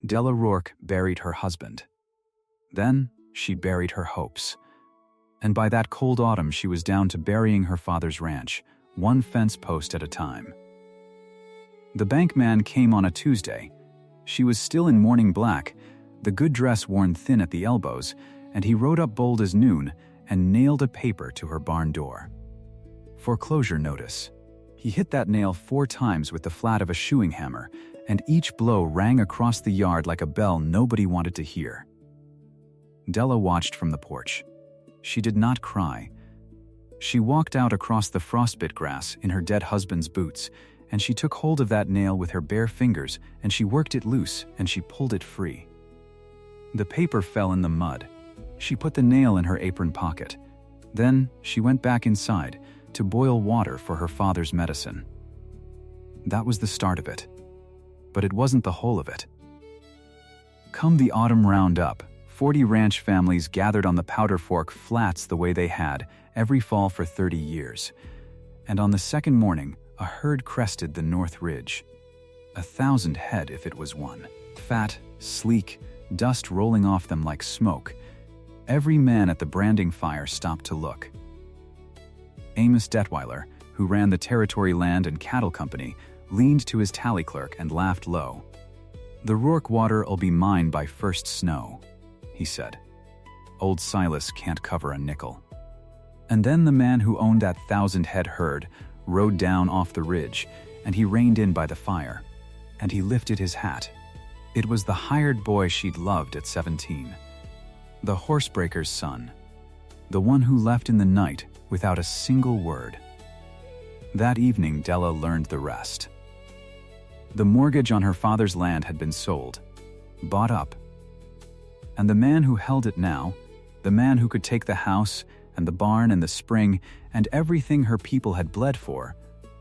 Della Rourke buried her husband. Then she buried her hopes. And by that cold autumn, she was down to burying her father's ranch, one fence post at a time. The bank man came on a Tuesday. She was still in mourning black, the good dress worn thin at the elbows, and he rode up bold as noon and nailed a paper to her barn door. Foreclosure notice. He hit that nail 4 times with the flat of a shoeing hammer, and each blow rang across the yard like a bell nobody wanted to hear. Della watched from the porch. She did not cry. She walked out across the frostbit grass in her dead husband's boots, and she took hold of that nail with her bare fingers, and she worked it loose, and she pulled it free. The paper fell in the mud. She put the nail in her apron pocket. Then she went back inside to boil water for her father's medicine. That was the start of it. But it wasn't the whole of it. Come the autumn roundup, 40 ranch families gathered on the Powder Fork flats the way they had every fall for 30 years. And on the second morning, a herd crested the North Ridge. 1,000 head if it was one. Fat, sleek, dust rolling off them like smoke. Every man at the branding fire stopped to look. Amos Detweiler, who ran the Territory Land and Cattle Company, leaned to his tally clerk and laughed low. "The Rourke water'll be mine by first snow," he said. "Old Silas can't cover a nickel." And then the man who owned that 1,000-head herd rode down off the ridge, and he reined in by the fire, and he lifted his hat. It was the hired boy she'd loved at 17. The horsebreaker's son. The one who left in the night without a single word. That evening, Della learned the rest. The mortgage on her father's land had been sold, bought up. And the man who held it now, the man who could take the house and the barn and the spring and everything her people had bled for,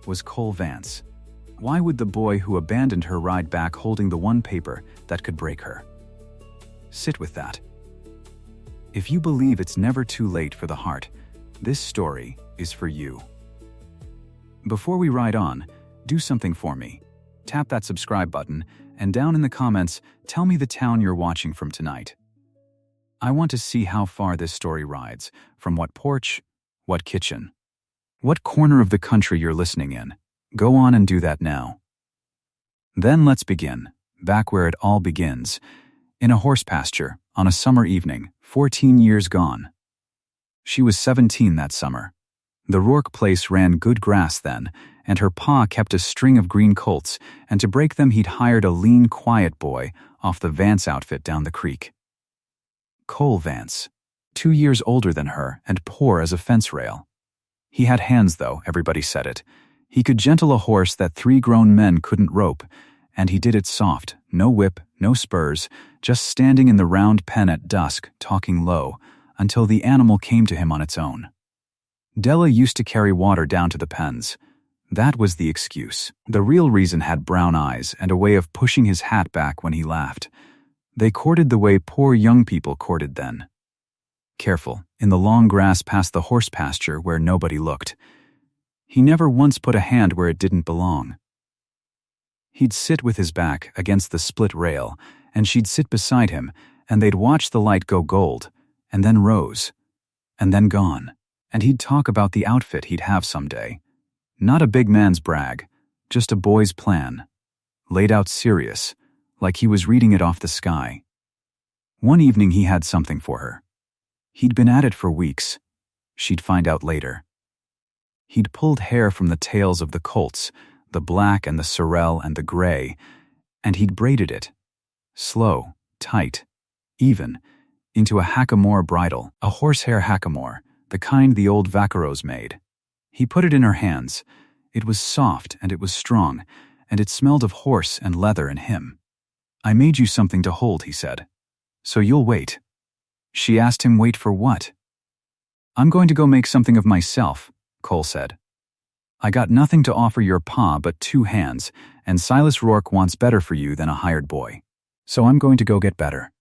was Cole Vance. Why would the boy who abandoned her ride back holding the one paper that could break her? Sit with that. If you believe it's never too late for the heart, this story is for you. Before we ride on, do something for me. Tap that subscribe button, and down in the comments, tell me the town you're watching from tonight. I want to see how far this story rides, from what porch, what kitchen, what corner of the country you're listening in. Go on and do that now. Then let's begin, back where it all begins, in a horse pasture, on a summer evening, 14 years gone. She was 17 that summer. The Rourke place ran good grass then, and her pa kept a string of green colts, and to break them he'd hired a lean, quiet boy off the Vance outfit down the creek. Cole Vance, 2 years older than her and poor as a fence rail. He had hands, though, everybody said it. He could gentle a horse that 3 grown men couldn't rope, and he did it soft, no whip, no spurs, just standing in the round pen at dusk, talking low, until the animal came to him on its own. Della used to carry water down to the pens. That was the excuse. The real reason had brown eyes and a way of pushing his hat back when he laughed. They courted the way poor young people courted then. Careful, in the long grass past the horse pasture where nobody looked. He never once put a hand where it didn't belong. He'd sit with his back against the split rail, and she'd sit beside him, and they'd watch the light go gold, and then rose, and then gone. And he'd talk about the outfit he'd have someday. Not a big man's brag, just a boy's plan. Laid out serious, like he was reading it off the sky. One evening he had something for her. He'd been at it for weeks. She'd find out later. He'd pulled hair from the tails of the colts, the black and the sorrel and the gray, and he'd braided it. Slow, tight, even, into a hackamore bridle, a horsehair hackamore, the kind the old vaqueros made. He put it in her hands. It was soft and it was strong, and it smelled of horse and leather and him. "I made you something to hold," he said. "So you'll wait." She asked him, "Wait for what?" "I'm going to go make something of myself," Cole said. "I got nothing to offer your pa but 2 hands, and Silas Rourke wants better for you than a hired boy. So I'm going to go get better.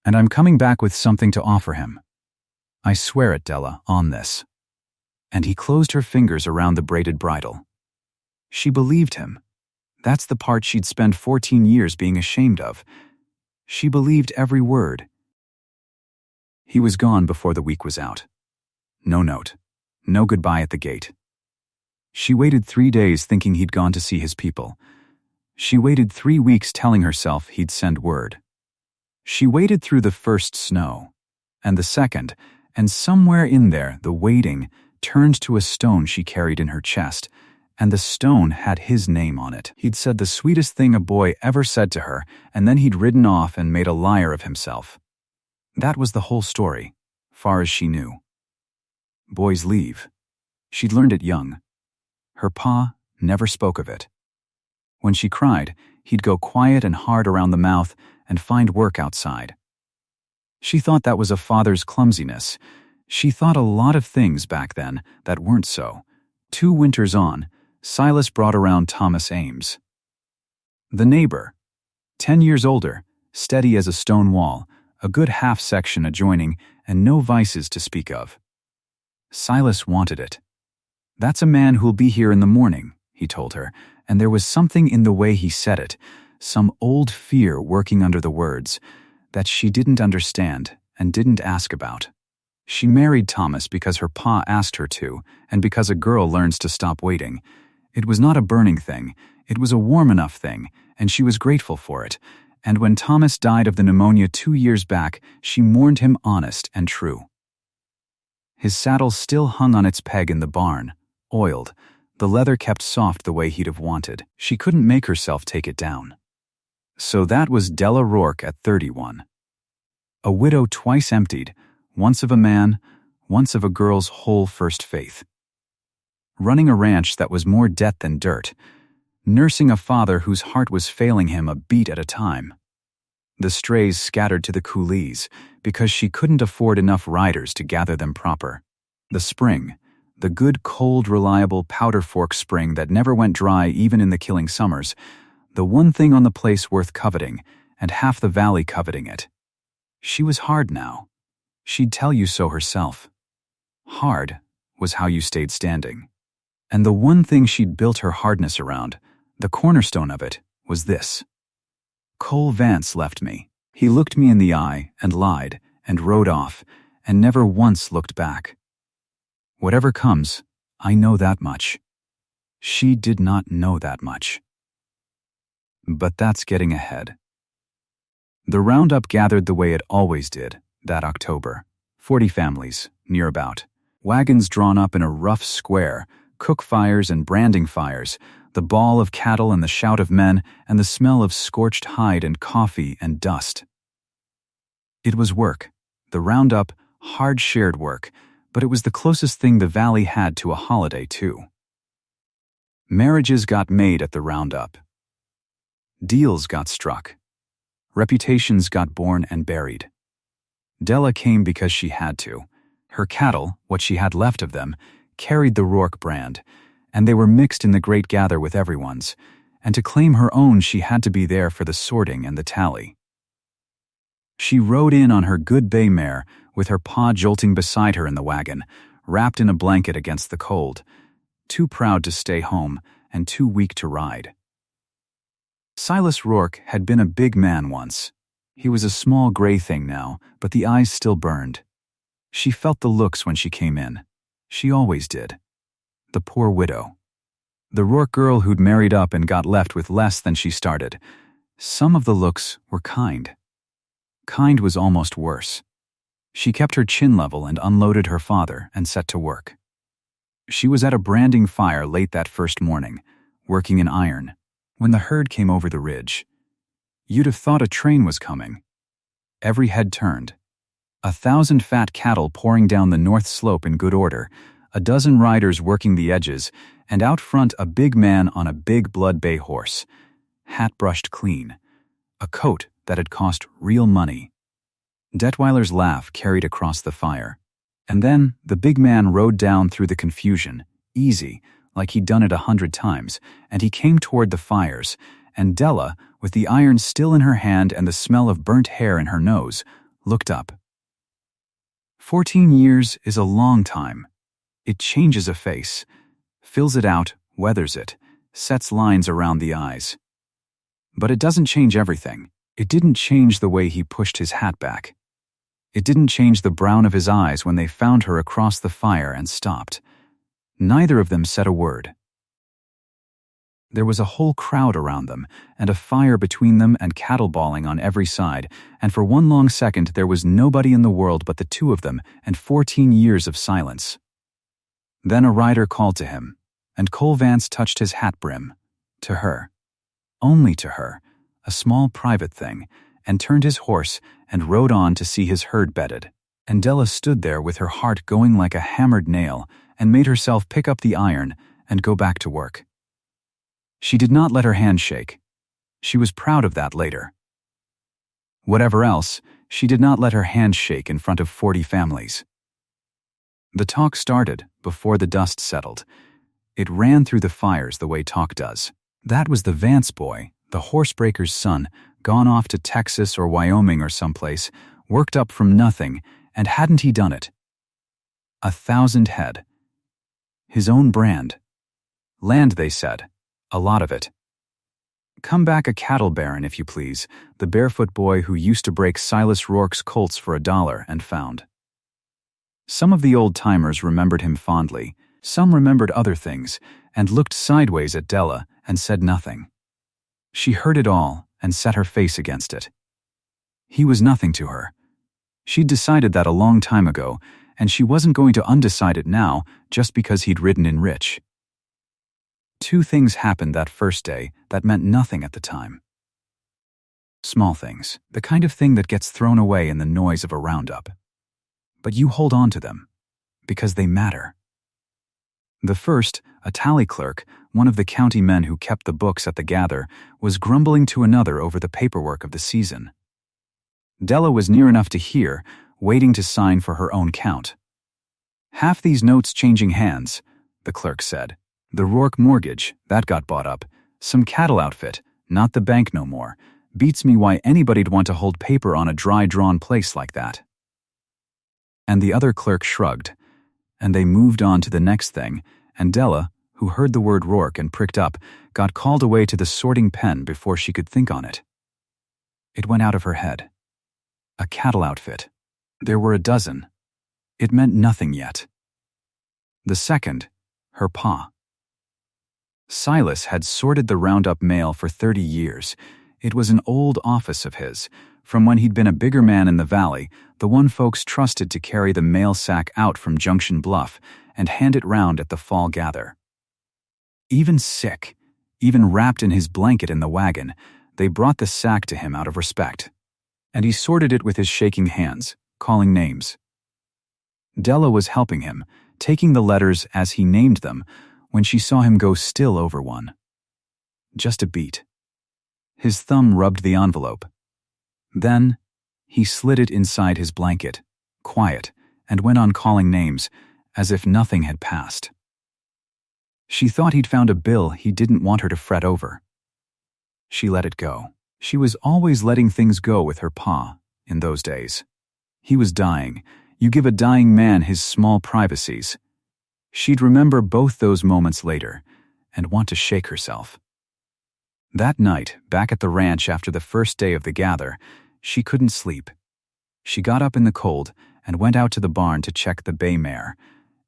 And I'm coming back with something to offer him. I swear it, Della, on this." And he closed her fingers around the braided bridle. She believed him. That's the part she'd spent 14 years being ashamed of. She believed every word. He was gone before the week was out. No note. No goodbye at the gate. She waited 3 days thinking he'd gone to see his people. She waited 3 weeks telling herself he'd send word. She waited through the first snow, and the second, and somewhere in there the waiting turned to a stone she carried in her chest, and the stone had his name on it. He'd said the sweetest thing a boy ever said to her, and then he'd ridden off and made a liar of himself. That was the whole story, far as she knew. Boys leave. She'd learned it young. Her pa never spoke of it. When she cried, he'd go quiet and hard around the mouth and find work outside. She thought that was a father's clumsiness. She thought a lot of things back then that weren't so. 2 winters on, Silas brought around Thomas Ames. The neighbor, 10 years older, steady as a stone wall, a good half-section adjoining, and no vices to speak of. Silas wanted it. "That's a man who'll be here in the morning," he told her, and there was something in the way he said it, some old fear working under the words, that she didn't understand and didn't ask about. She married Thomas because her pa asked her to, and because a girl learns to stop waiting. It was not a burning thing, it was a warm enough thing, and she was grateful for it. And when Thomas died of the pneumonia 2 years back, she mourned him honest and true. His saddle still hung on its peg in the barn, oiled, the leather kept soft the way he'd have wanted. She couldn't make herself take it down. So that was Della Rourke at 31. A widow twice emptied, once of a man, once of a girl's whole first faith. Running a ranch that was more debt than dirt, nursing a father whose heart was failing him a beat at a time. The strays scattered to the coolies because she couldn't afford enough riders to gather them proper. The spring, the good, cold, reliable powder fork spring that never went dry even in the killing summers, the one thing on the place worth coveting, and half the valley coveting it. She was hard now. She'd tell you so herself. Hard was how you stayed standing. And the one thing she'd built her hardness around, the cornerstone of it, was this. Cole Vance left me. He looked me in the eye and lied and rode off and never once looked back. Whatever comes, I know that much. She did not know that much. But that's getting ahead. The roundup gathered the way it always did that October. 40 families, near about. Wagons drawn up in a rough square, cook fires and branding fires, the bawl of cattle and the shout of men and the smell of scorched hide and coffee and dust. It was work, the roundup, hard shared work, but it was the closest thing the valley had to a holiday, too. Marriages got made at the roundup. Deals got struck. Reputations got born and buried. Della came because she had to. Her cattle, what she had left of them, carried the Rourke brand, and they were mixed in the great gather with everyone's, and to claim her own she had to be there for the sorting and the tally. She rode in on her good bay mare, with her pa jolting beside her in the wagon, wrapped in a blanket against the cold, too proud to stay home and too weak to ride. Silas Rourke had been a big man once. He was a small gray thing now, but the eyes still burned. She felt the looks when she came in. She always did. The poor widow. The Rourke girl who'd married up and got left with less than she started. Some of the looks were kind. Kind was almost worse. She kept her chin level and unloaded her father and set to work. She was at a branding fire late that first morning, working in iron, when the herd came over the ridge. You'd have thought a train was coming. Every head turned. 1,000 fat cattle pouring down the north slope in good order, a dozen riders working the edges, and out front a big man on a big blood bay horse, hat brushed clean, a coat that had cost real money. Detweiler's laugh carried across the fire. And then the big man rode down through the confusion, easy, like he'd done it 100 times, and he came toward the fires, and Della, with the iron still in her hand and the smell of burnt hair in her nose, looked up. 14 years is a long time. It changes a face, fills it out, weathers it, sets lines around the eyes. But it doesn't change everything. It didn't change the way he pushed his hat back. It didn't change the brown of his eyes when they found her across the fire and stopped. Neither of them said a word. There was a whole crowd around them, and a fire between them and cattle bawling on every side, and for one long second there was nobody in the world but the two of them and 14 years of silence. Then a rider called to him, and Cole Vance touched his hat brim. To her. Only to her, a small private thing, and turned his horse and rode on to see his herd bedded. And Della stood there with her heart going like a hammered nail and made herself pick up the iron and go back to work. She did not let her hand shake. She was proud of that later. Whatever else, she did not let her hand shake in front of 40 families. The talk started before the dust settled. It ran through the fires the way talk does. That was the Vance boy, the horsebreaker's son, gone off to Texas or Wyoming or someplace, worked up from nothing, and hadn't he done it? 1,000 head. His own brand. Land, they said. A lot of it. Come back a cattle baron, if you please, the barefoot boy who used to break Silas Rourke's colts for $1 and found. Some of the old-timers remembered him fondly, some remembered other things, and looked sideways at Della and said nothing. She heard it all and set her face against it. He was nothing to her. She'd decided that a long time ago, and she wasn't going to undecide it now just because he'd ridden in rich. Two things happened that first day that meant nothing at the time. Small things, the kind of thing that gets thrown away in the noise of a roundup. But you hold on to them, because they matter. The first, a tally clerk, one of the county men who kept the books at the gather, was grumbling to another over the paperwork of the season. Della was near enough to hear, waiting to sign for her own count. "Half these notes changing hands," the clerk said. "The Rourke mortgage, that got bought up. Some cattle outfit, not the bank no more. Beats me why anybody'd want to hold paper on a dry-drawn place like that." And the other clerk shrugged, and they moved on to the next thing, and Della, who heard the word Rourke and pricked up, got called away to the sorting pen before she could think on it. It went out of her head. A cattle outfit. There were a dozen. It meant nothing yet. The second, her pa. Silas had sorted the roundup mail for 30 years. It was an old office of his, from when he'd been a bigger man in the valley, the one folks trusted to carry the mail sack out from Junction Bluff and hand it round at the fall gather. Even sick, even wrapped in his blanket in the wagon, they brought the sack to him out of respect. And he sorted it with his shaking hands, calling names. Della was helping him, taking the letters as he named them, when she saw him go still over one. Just a beat. His thumb rubbed the envelope. Then, he slid it inside his blanket, quiet, and went on calling names, as if nothing had passed. She thought he'd found a bill he didn't want her to fret over. She let it go. She was always letting things go with her pa, in those days. He was dying. You give a dying man his small privacies. She'd remember both those moments later, and want to shake herself. That night, back at the ranch after the first day of the gather, she couldn't sleep. She got up in the cold and went out to the barn to check the bay mare,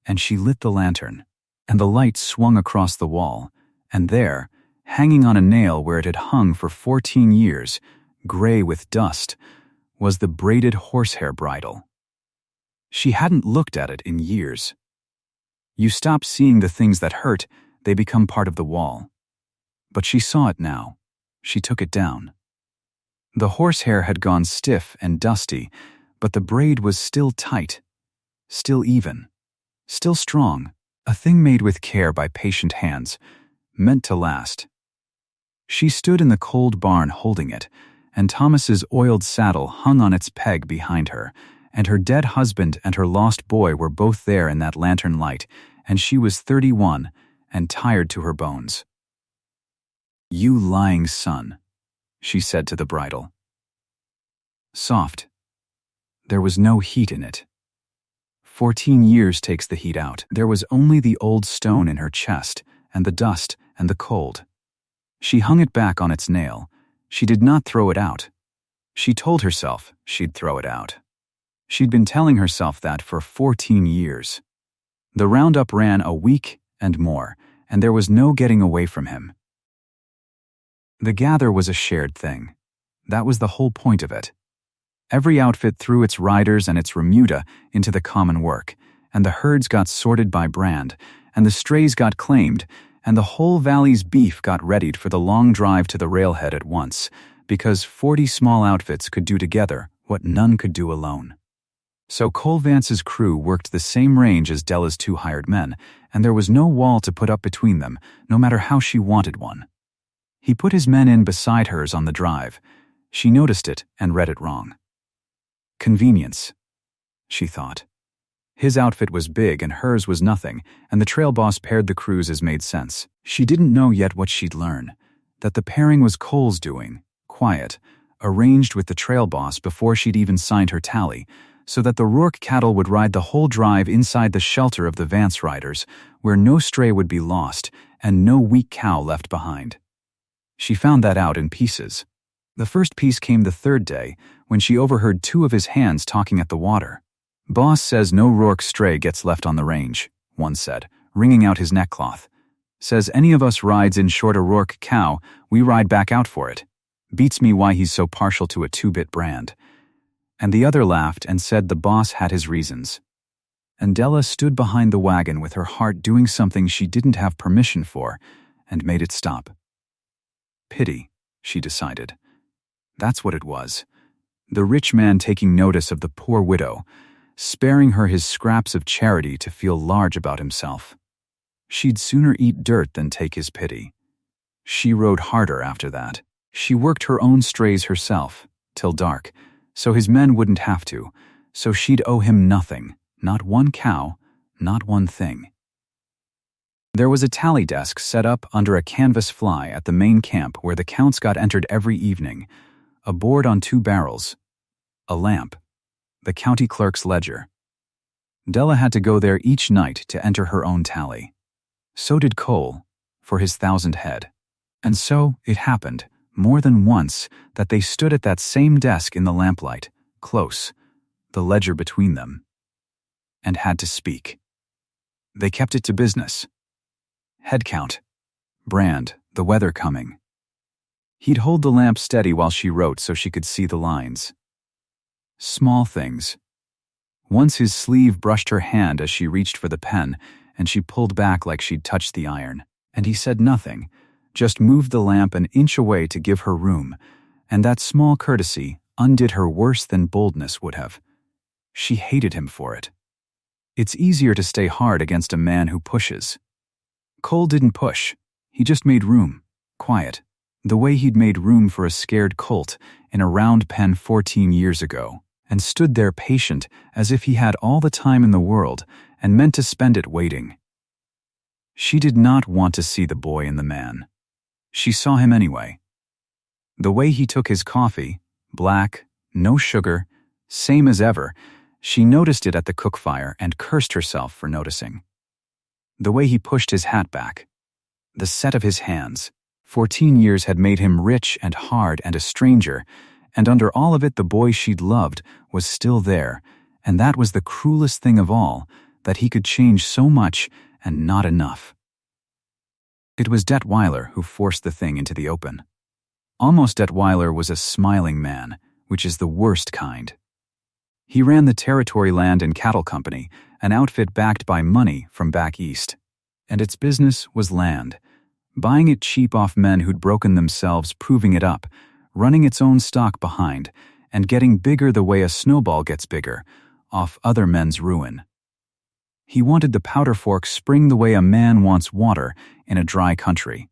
and she lit the lantern, and the light swung across the wall, and there, hanging on a nail where it had hung for 14 years, gray with dust, was the braided horsehair bridle. She hadn't looked at it in years. You stop seeing the things that hurt, they become part of the wall. But she saw it now. She took it down. The horsehair had gone stiff and dusty, but the braid was still tight, still even, still strong, a thing made with care by patient hands, meant to last. She stood in the cold barn holding it, and Thomas's oiled saddle hung on its peg behind her, and her dead husband and her lost boy were both there in that lantern light, and she was 31 and tired to her bones. "You lying son," she said to the bridle. Soft. There was no heat in it. 14 years takes the heat out. There was only the old stone in her chest, and the dust, and the cold. She hung it back on its nail. She did not throw it out. She told herself she'd throw it out. She'd been telling herself that for 14 years. The roundup ran a week and more, and there was no getting away from him. The gather was a shared thing. That was the whole point of it. Every outfit threw its riders and its remuda into the common work, and the herds got sorted by brand, and the strays got claimed, and the whole valley's beef got readied for the long drive to the railhead at once, because 40 small outfits could do together what none could do alone. So Cole Vance's crew worked the same range as Della's 2 hired men, and there was no wall to put up between them, no matter how she wanted one. He put his men in beside hers on the drive. She noticed it and read it wrong. Convenience, she thought. His outfit was big and hers was nothing, and the trail boss paired the crews as made sense. She didn't know yet what she'd learn, that the pairing was Cole's doing, quiet, arranged with the trail boss before she'd even signed her tally, so that the Rourke cattle would ride the whole drive inside the shelter of the Vance riders, where no stray would be lost and no weak cow left behind. She found that out in pieces. The first piece came the 3rd day, when she overheard 2 of his hands talking at the water. "Boss says no Rourke stray gets left on the range," one said, wringing out his neckcloth. "Says any of us rides in short a Rourke cow, we ride back out for it. Beats me why he's so partial to a 2-bit brand." And the other laughed and said the boss had his reasons. And Della stood behind the wagon with her heart doing something she didn't have permission for, and made it stop. Pity, she decided. That's what it was. The rich man taking notice of the poor widow, sparing her his scraps of charity to feel large about himself. She'd sooner eat dirt than take his pity. She rode harder after that. She worked her own strays herself, till dark, so his men wouldn't have to, so she'd owe him nothing, not one cow, not one thing. There was a tally desk set up under a canvas fly at the main camp where the counts got entered every evening, a board on 2 barrels, a lamp, the county clerk's ledger. Della had to go there each night to enter her own tally. So did Cole, for his 1,000 head. And so it happened, more than once, that they stood at that same desk in the lamplight, close, the ledger between them, and had to speak. They kept it to business. Head count, brand, the weather coming. He'd hold the lamp steady while she wrote so she could see the lines. Small things. Once his sleeve brushed her hand as she reached for the pen, and she pulled back like she'd touched the iron, and he said nothing, just moved the lamp an inch away to give her room, and that small courtesy undid her worse than boldness would have. She hated him for it. It's easier to stay hard against a man who pushes. Cole didn't push. He just made room, quiet, the way he'd made room for a scared colt in a round pen 14 years ago, and stood there patient as if he had all the time in the world and meant to spend it waiting. She did not want to see the boy in the man. She saw him anyway. The way he took his coffee, black, no sugar, same as ever, she noticed it at the cook fire and cursed herself for noticing. The way he pushed his hat back, the set of his hands. 14 years had made him rich and hard and a stranger, and under all of it the boy she'd loved was still there, and that was the cruelest thing of all, that he could change so much and not enough. It was Detweiler who forced the thing into the open. Almost Detweiler was a smiling man, which is the worst kind. He ran the Territory Land and Cattle Company, an outfit backed by money from back east, and its business was land, buying it cheap off men who'd broken themselves proving it up, running its own stock behind, and getting bigger the way a snowball gets bigger, off other men's ruin. He wanted the Powder Fork spring the way a man wants water in a dry country,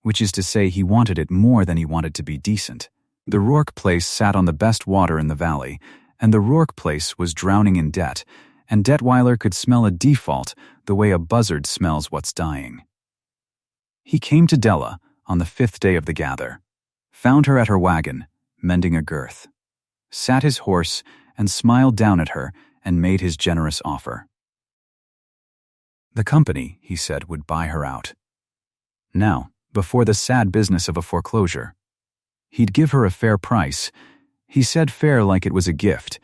which is to say he wanted it more than he wanted to be decent. The Rourke place sat on the best water in the valley, and the Rourke place was drowning in debt, and Detweiler could smell a default the way a buzzard smells what's dying. He came to Della on the 5th day of the gather, found her at her wagon, mending a girth, sat his horse and smiled down at her and made his generous offer. The company, he said, would buy her out. Now, before the sad business of a foreclosure. He'd give her a fair price. He said fair like it was a gift,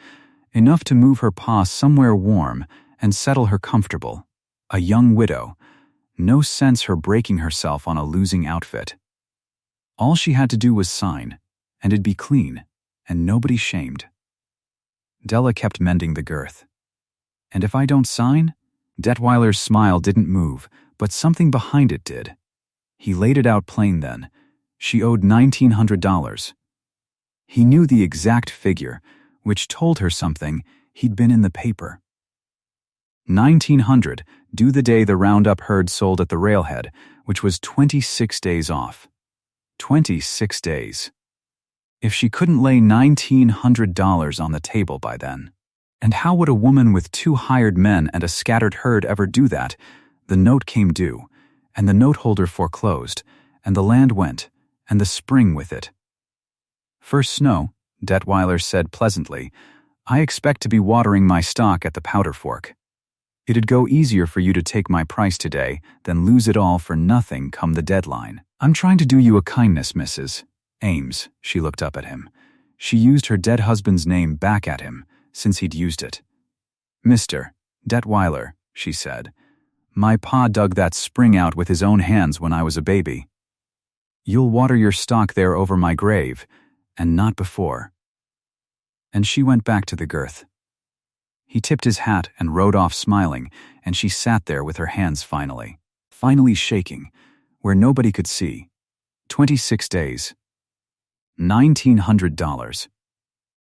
enough to move her pa somewhere warm and settle her comfortable. A young widow, no sense her breaking herself on a losing outfit. All she had to do was sign, and it'd be clean, and nobody shamed. Della kept mending the girth. And if I don't sign? Detweiler's smile didn't move, but something behind it did. He laid it out plain then. She owed $1,900. He knew the exact figure, which told her something. He'd been in the paper. 1900, due the day the roundup herd sold at the railhead, which was 26 days off. 26 days. If she couldn't lay $1,900 on the table by then. And how would a woman with 2 hired men and a scattered herd ever do that? The note came due, and the note holder foreclosed, and the land went, and the spring with it. First snow, Detweiler said pleasantly. I expect to be watering my stock at the powder fork. It'd go easier for you to take my price today than lose it all for nothing come the deadline. I'm trying to do you a kindness, Mrs. Ames. She looked up at him. She used her dead husband's name back at him, since he'd used it. Mr. Detweiler, she said. My pa dug that spring out with his own hands when I was a baby. You'll water your stock there over my grave, and not before. And she went back to the girth. He tipped his hat and rode off smiling, and she sat there with her hands finally shaking, where nobody could see. 26 days. $1,900.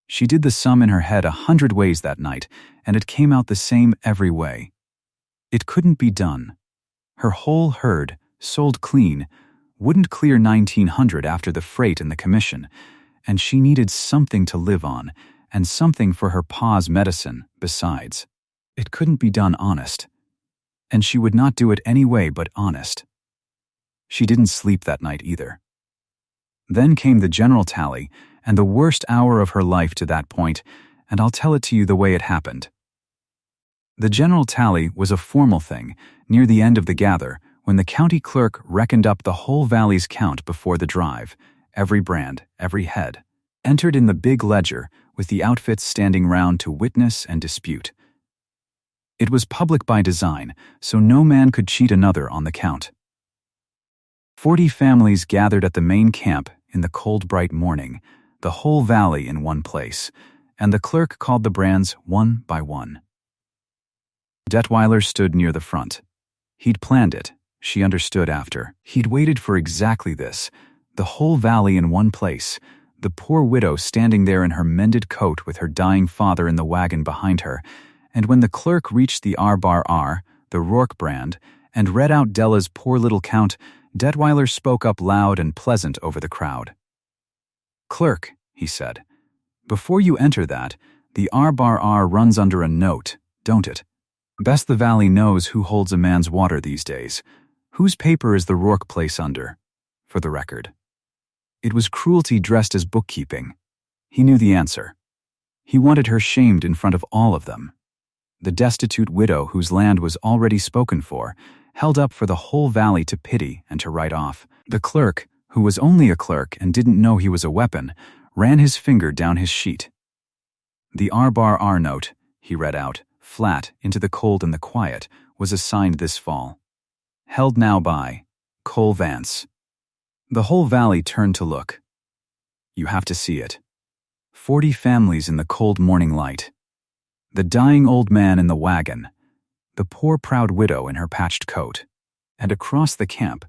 She did the sum in her head 100 ways that night, and it came out the same every way. It couldn't be done. Her whole herd, sold clean, wouldn't clear $1,900 after the freight and the commission, and she needed something to live on, and something for her pa's medicine besides. It couldn't be done honest. And she would not do it any way but honest. She didn't sleep that night either. Then came the general tally, and the worst hour of her life to that point, and I'll tell it to you the way it happened. The general tally was a formal thing, near the end of the gather, when the county clerk reckoned up the whole valley's count before the drive, every brand, every head, entered in the big ledger, with the outfits standing round to witness and dispute. It was public by design, so no man could cheat another on the count. 40 families gathered at the main camp in the cold, bright morning, the whole valley in one place, and the clerk called the brands one by one. Detweiler stood near the front. He'd planned it, she understood after. He'd waited for exactly this, the whole valley in one place, the poor widow standing there in her mended coat with her dying father in the wagon behind her, and when the clerk reached the R-bar-R, the Rourke brand, and read out Della's poor little count, Detweiler spoke up loud and pleasant over the crowd. Clerk, he said, before you enter that, the R-bar-R runs under a note, don't it? Best the valley knows who holds a man's water these days. Whose paper is the Rourke place under? For the record. It was cruelty dressed as bookkeeping. He knew the answer. He wanted her shamed in front of all of them. The destitute widow whose land was already spoken for, held up for the whole valley to pity and to write off. The clerk, who was only a clerk and didn't know he was a weapon, ran his finger down his sheet. The R-bar-R note, he read out, flat into the cold and the quiet, was assigned this fall. Held now by Cole Vance. The whole valley turned to look. You have to see it. 40 families in the cold morning light. The dying old man in the wagon. The poor proud widow in her patched coat. And across the camp,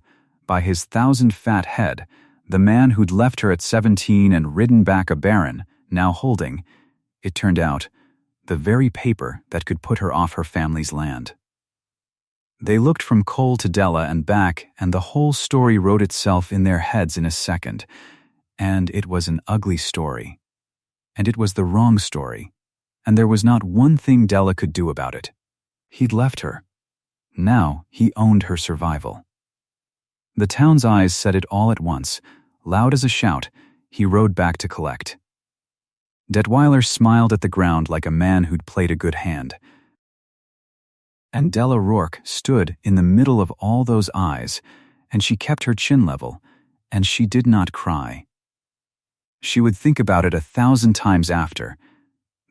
by his 1,000-fat head, the man who'd left her at 17 and ridden back a baron, now holding, it turned out, the very paper that could put her off her family's land. They looked from Cole to Della and back, and the whole story wrote itself in their heads in a second. And it was an ugly story. And it was the wrong story. And there was not one thing Della could do about it. He'd left her. Now he owned her survival. The town's eyes said it all at once. Loud as a shout, he rode back to collect. Detweiler smiled at the ground like a man who'd played a good hand. And Della Rourke stood in the middle of all those eyes, and she kept her chin level, and she did not cry. She would think about it 1,000 times after,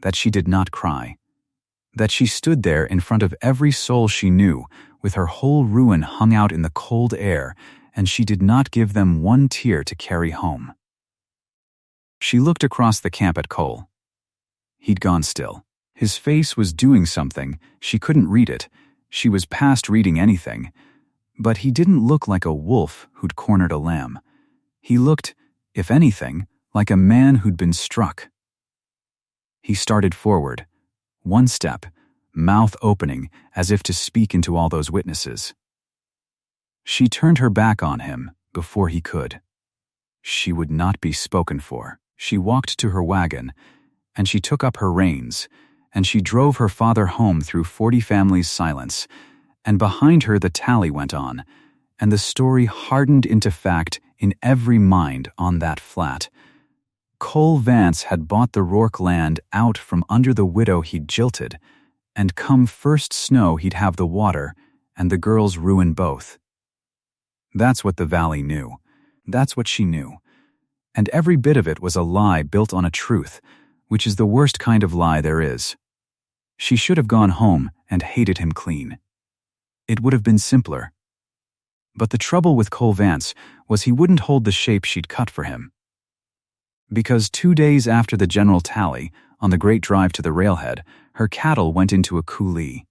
that she did not cry, that she stood there in front of every soul she knew, with her whole ruin hung out in the cold air, and she did not give them one tear to carry home. She looked across the camp at Cole. He'd gone still. His face was doing something. She couldn't read it. She was past reading anything. But he didn't look like a wolf who'd cornered a lamb. He looked, if anything, like a man who'd been struck. He started forward, one step, mouth opening as if to speak into all those witnesses. She turned her back on him before he could. She would not be spoken for. She walked to her wagon, and she took up her reins, and she drove her father home through 40 families' silence, and behind her the tally went on, and the story hardened into fact in every mind on that flat. Cole Vance had bought the Rourke land out from under the widow he'd jilted, and come first snow he'd have the water and the girls ruin both. That's what the valley knew. That's what she knew. And every bit of it was a lie built on a truth, which is the worst kind of lie there is. She should have gone home and hated him clean. It would have been simpler. But the trouble with Cole Vance was he wouldn't hold the shape she'd cut for him. Because 2 days after the general tally, on the great drive to the railhead, her cattle went into a coulee.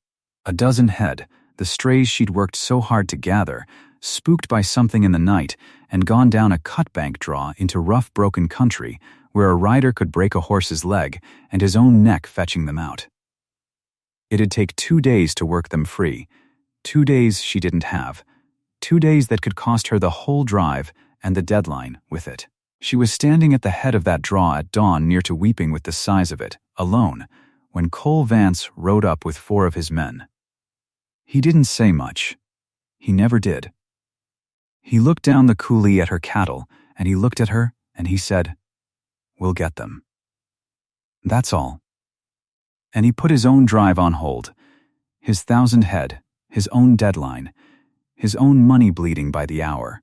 12 head, the strays she'd worked so hard to gather, spooked by something in the night, and gone down a cut-bank draw into rough, broken country where a rider could break a horse's leg and his own neck fetching them out. It'd take 2 days to work them free, 2 days she didn't have, 2 days that could cost her the whole drive and the deadline with it. She was standing at the head of that draw at dawn near to weeping with the size of it, alone, when Cole Vance rode up with 4 of his men. He didn't say much. He never did. He looked down the coulee at her cattle, and he looked at her, and he said, "We'll get them." That's all. And he put his own drive on hold, his 1,000 head, his own deadline, his own money bleeding by the hour.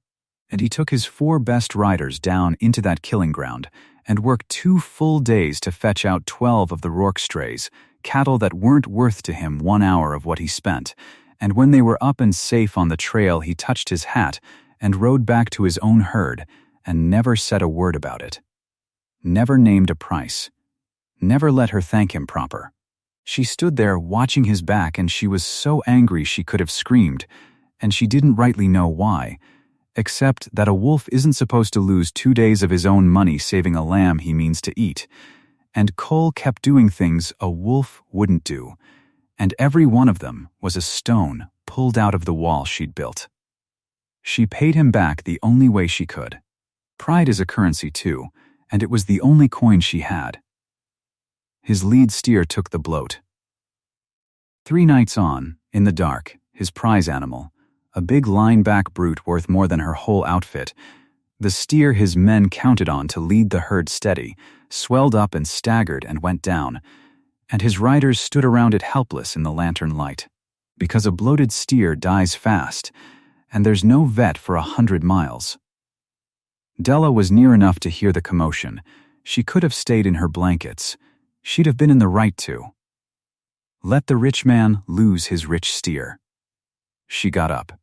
And he took his 4 best riders down into that killing ground and worked 2 full days to fetch out 12 of the Rourke strays, cattle that weren't worth to him 1 hour of what he spent. And when they were up and safe on the trail, he touched his hat and rode back to his own herd and never said a word about it. Never named a price. Never let her thank him proper. She stood there watching his back, and she was so angry she could have screamed, and she didn't rightly know why, except that a wolf isn't supposed to lose 2 days of his own money saving a lamb he means to eat. And Cole kept doing things a wolf wouldn't do, and every one of them was a stone pulled out of the wall she'd built. She paid him back the only way she could. Pride is a currency too, and it was the only coin she had. His lead steer took the bloat. 3 nights on, in the dark, his prize animal, a big line-back brute worth more than her whole outfit, the steer his men counted on to lead the herd steady, swelled up and staggered and went down, and his riders stood around it helpless in the lantern light. Because a bloated steer dies fast, and there's no vet for 100 miles. Della was near enough to hear the commotion. She could have stayed in her blankets. She'd have been in the right to. Let the rich man lose his rich steer. She got up.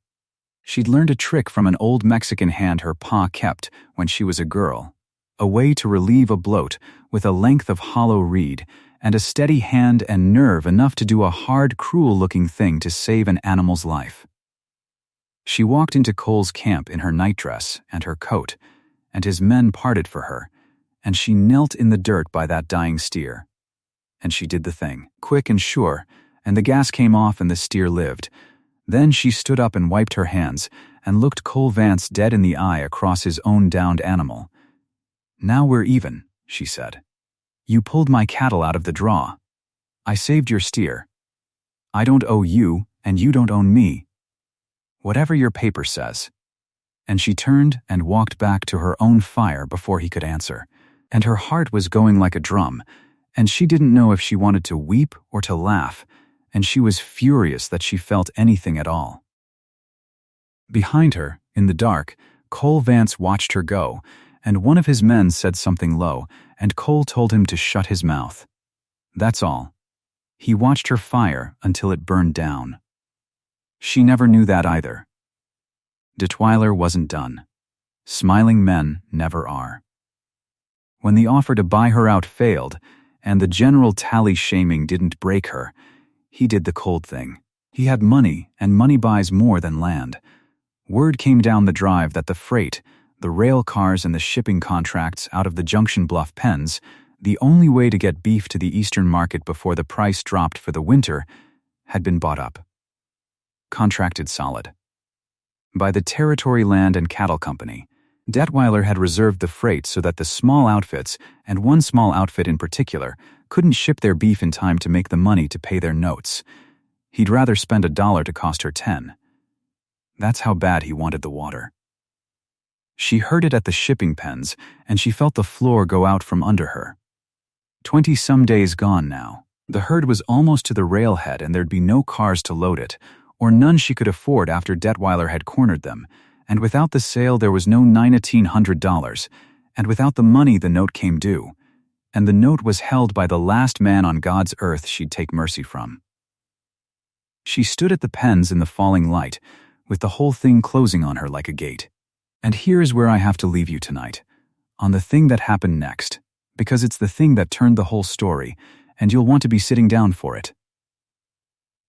She'd learned a trick from an old Mexican hand her pa kept when she was a girl, a way to relieve a bloat with a length of hollow reed and a steady hand and nerve enough to do a hard, cruel-looking thing to save an animal's life. She walked into Cole's camp in her nightdress and her coat, and his men parted for her, and she knelt in the dirt by that dying steer. And she did the thing, quick and sure, and the gas came off and the steer lived. Then she stood up and wiped her hands and looked Cole Vance dead in the eye across his own downed animal. "Now we're even," she said. "You pulled my cattle out of the draw. I saved your steer. I don't owe you, and you don't own me. Whatever your paper says." And she turned and walked back to her own fire before he could answer, and her heart was going like a drum, and she didn't know if she wanted to weep or to laugh, and she was furious that she felt anything at all. Behind her, in the dark, Cole Vance watched her go, and one of his men said something low, and Cole told him to shut his mouth. That's all. He watched her fire until it burned down. She never knew that either. Detweiler wasn't done. Smiling men never are. When the offer to buy her out failed, and the general tally-shaming didn't break her, he did the cold thing. He had money, and money buys more than land. Word came down the drive that the freight, the rail cars and the shipping contracts out of the Junction Bluff pens, the only way to get beef to the eastern market before the price dropped for the winter, had been bought up. Contracted solid. By the Territory Land and Cattle Company. Detweiler had reserved the freight so that the small outfits, and one small outfit in particular, couldn't ship their beef in time to make the money to pay their notes. He'd rather spend $1 to cost her 10. That's how bad he wanted the water. She heard it at the shipping pens, and she felt the floor go out from under her. 20-some days gone now. The herd was almost to the railhead, and there'd be no cars to load it, or none she could afford after Detweiler had cornered them, and without the sale there was no $1,900, and without the money the note came due, and the note was held by the last man on God's earth she'd take mercy from. She stood at the pens in the falling light, with the whole thing closing on her like a gate. And here's where I have to leave you tonight, on the thing that happened next, because it's the thing that turned the whole story, and you'll want to be sitting down for it.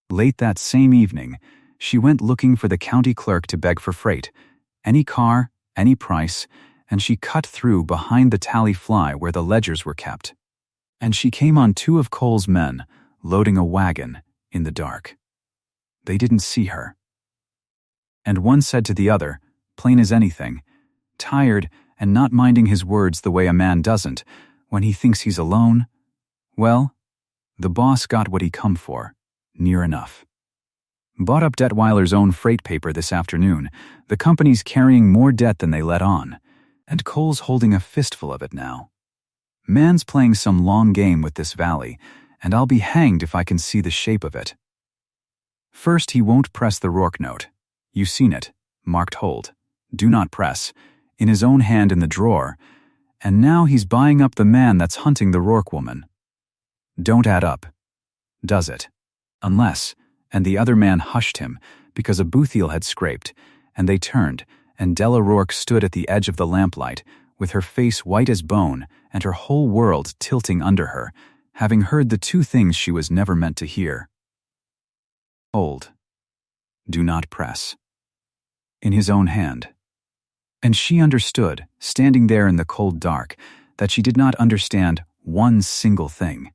Late that same evening, she went looking for the county clerk to beg for freight, any car, any price, and she cut through behind the tally fly where the ledgers were kept. And she came on 2 of Cole's men, loading a wagon, in the dark. They didn't see her. And one said to the other, plain as anything, tired and not minding his words the way a man doesn't, when he thinks he's alone, well, the boss got what he come for, near enough. Bought up Detweiler's own freight paper this afternoon. The company's carrying more debt than they let on, and Cole's holding a fistful of it now. Man's playing some long game with this valley, and I'll be hanged if I can see the shape of it. First, he won't press the Rourke note. You've seen it, marked hold, do not press, in his own hand in the drawer, and now he's buying up the man that's hunting the Rourke woman. Don't add up. Does it? Unless, and the other man hushed him, because a boothiel had scraped, and they turned, and Della Rourke stood at the edge of the lamplight, with her face white as bone, and her whole world tilting under her, having heard the 2 things she was never meant to hear. Hold. Do not press. In his own hand. And she understood, standing there in the cold dark, that she did not understand one single thing.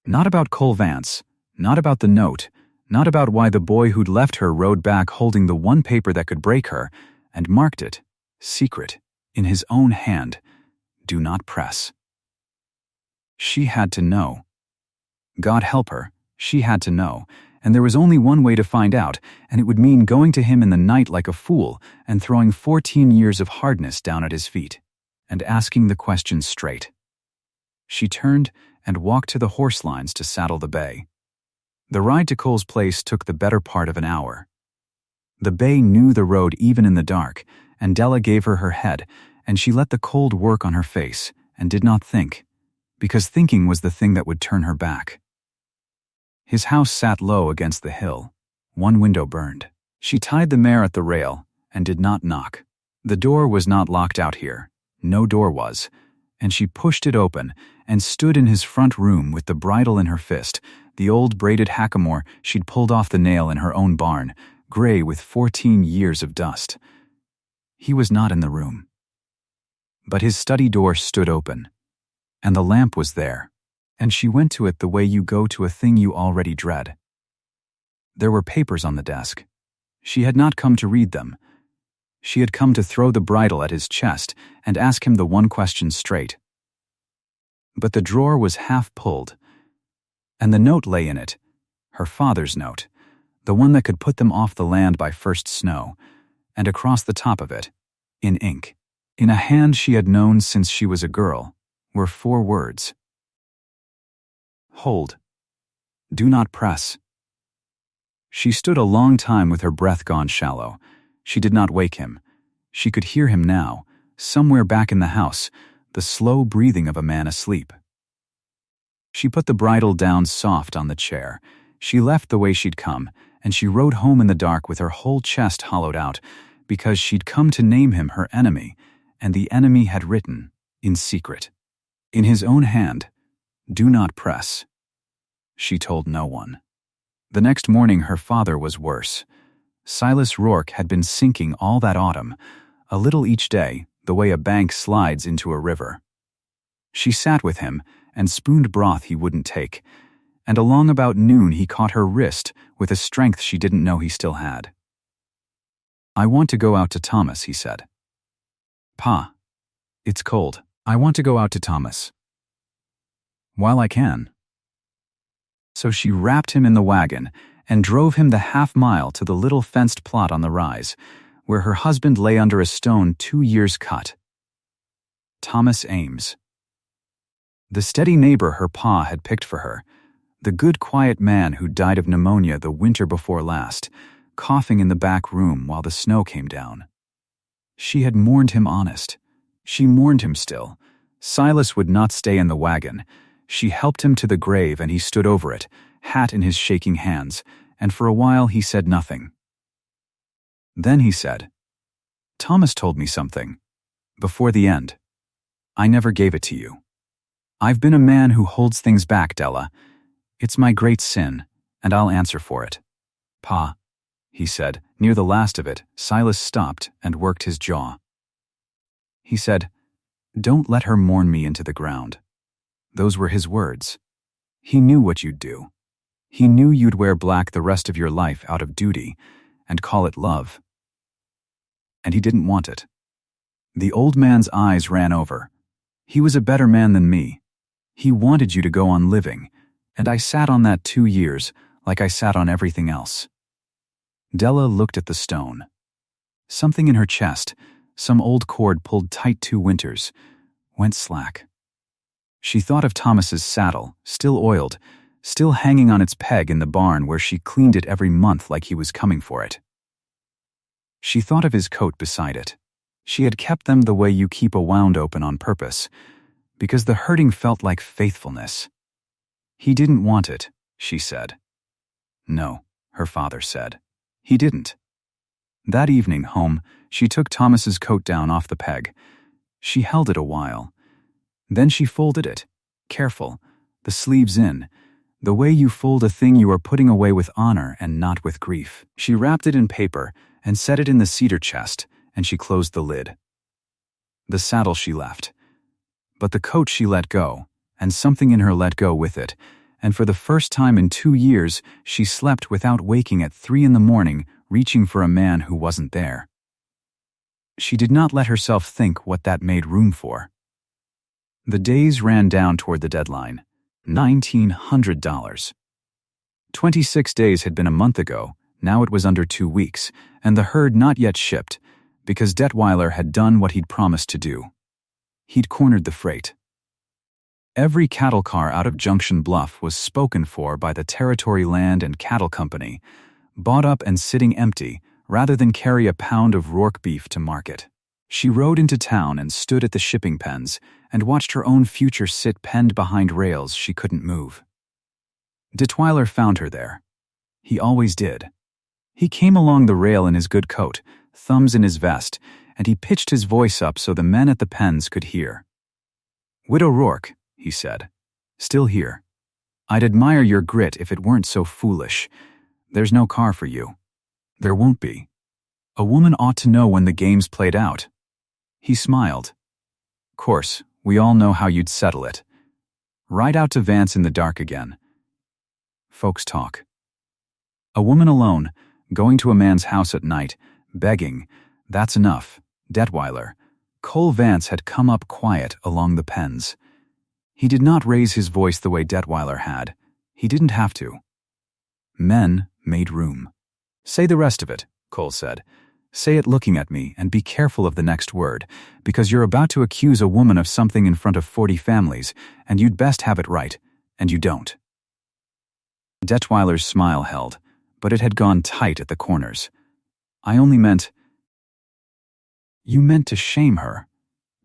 Not about Cole Vance, not about the note, not about why the boy who'd left her rode back holding the one paper that could break her, and marked it, secret, in his own hand, do not press. She had to know. God help her, she had to know, and there was only one way to find out, and it would mean going to him in the night like a fool and throwing 14 years of hardness down at his feet, and asking the question straight. She turned and walked to the horse lines to saddle the bay. The ride to Cole's place took the better part of an hour. The bay knew the road even in the dark, and Della gave her her head, and she let the cold work on her face, and did not think, because thinking was the thing that would turn her back. His house sat low against the hill. One window burned. She tied the mare at the rail, and did not knock. The door was not locked out here. No door was, and she pushed it open, and stood in his front room with the bridle in her fist, the old braided hackamore she'd pulled off the nail in her own barn, gray with 14 years of dust. He was not in the room. But his study door stood open, and the lamp was there, and she went to it the way you go to a thing you already dread. There were papers on the desk. She had not come to read them. She had come to throw the bridle at his chest and ask him the one question straight. But the drawer was half pulled, and the note lay in it, her father's note, the one that could put them off the land by first snow, and across the top of it, in ink, in a hand she had known since she was a girl, were 4 words. Hold. Do not press. She stood a long time with her breath gone shallow. She did not wake him. She could hear him now, somewhere back in the house, the slow breathing of a man asleep. She put the bridle down soft on the chair. She left the way she'd come, and she rode home in the dark with her whole chest hollowed out, because she'd come to name him her enemy, and the enemy had written, in secret, in his own hand, "Do not press." She told no one. The next morning her father was worse. Silas Rourke had been sinking all that autumn, a little each day, the way a bank slides into a river. She sat with him and spooned broth he wouldn't take, and along about noon he caught her wrist with a strength she didn't know he still had. "I want to go out to Thomas," he said. "Pa, it's cold. I want to go out to Thomas. While I can." So she wrapped him in the wagon and drove him the half-mile to the little fenced plot on the rise, where her husband lay under a stone 2 years cut. Thomas Ames. The steady neighbor her pa had picked for her, the good quiet man who died of pneumonia the winter before last, coughing in the back room while the snow came down. She had mourned him honest. She mourned him still. Silas would not stay in the wagon. She helped him to the grave and he stood over it, hat in his shaking hands, and for a while he said nothing. Then he said, "Thomas told me something. Before the end. I never gave it to you. I've been a man who holds things back, Della. It's my great sin, and I'll answer for it." "Pa," he said. Near the last of it, Silas stopped and worked his jaw. He said, "Don't let her mourn me into the ground." Those were his words. He knew what you'd do. He knew you'd wear black the rest of your life out of duty and call it love. And he didn't want it. The old man's eyes ran over. He was a better man than me. He wanted you to go on living, and I sat on that 2 years like I sat on everything else. Della looked at the stone. Something in her chest, some old cord pulled tight 2 winters, went slack. She thought of Thomas's saddle, still oiled, still hanging on its peg in the barn where she cleaned it every month like he was coming for it. She thought of his coat beside it. She had kept them the way you keep a wound open on purpose, because the hurting felt like faithfulness. He didn't want it, she said. No, her father said. He didn't. That evening, home, she took Thomas's coat down off the peg. She held it a while. Then she folded it, careful, the sleeves in, the way you fold a thing you are putting away with honor and not with grief. She wrapped it in paper and set it in the cedar chest, and she closed the lid. The saddle she left. But the coat she let go, and something in her let go with it, and for the first time in 2 years she slept without waking at 3 in the morning, reaching for a man who wasn't there. She did not let herself think what that made room for. The days ran down toward the deadline. $1,900. 26 days had been a month ago, now it was under 2 weeks, and the herd not yet shipped, because Detweiler had done what he'd promised to do. He'd cornered the freight. Every cattle car out of Junction Bluff was spoken for by the Territory Land and Cattle Company, bought up and sitting empty, rather than carry a pound of Rourke beef to market. She rode into town and stood at the shipping pens and watched her own future sit penned behind rails she couldn't move. Detweiler found her there. He always did. He came along the rail in his good coat, thumbs in his vest, and he pitched his voice up so the men at the pens could hear. "Widow Rourke," he said, "still here. I'd admire your grit if it weren't so foolish. There's no car for you. There won't be. A woman ought to know when the game's played out." He smiled. "Course, we all know how you'd settle it. Ride out to Vance in the dark again. Folks talk. A woman alone, going to a man's house at night, begging, that's enough. Detweiler." Cole Vance had come up quiet along the pens. He did not raise his voice the way Detweiler had. He didn't have to. Men made room. "Say the rest of it," Cole said. "Say it looking at me, and be careful of the next word, because you're about to accuse a woman of something in front of 40 families, and you'd best have it right, and you don't." Detweiler's smile held, but it had gone tight at the corners. "I only meant—" "You meant to shame her.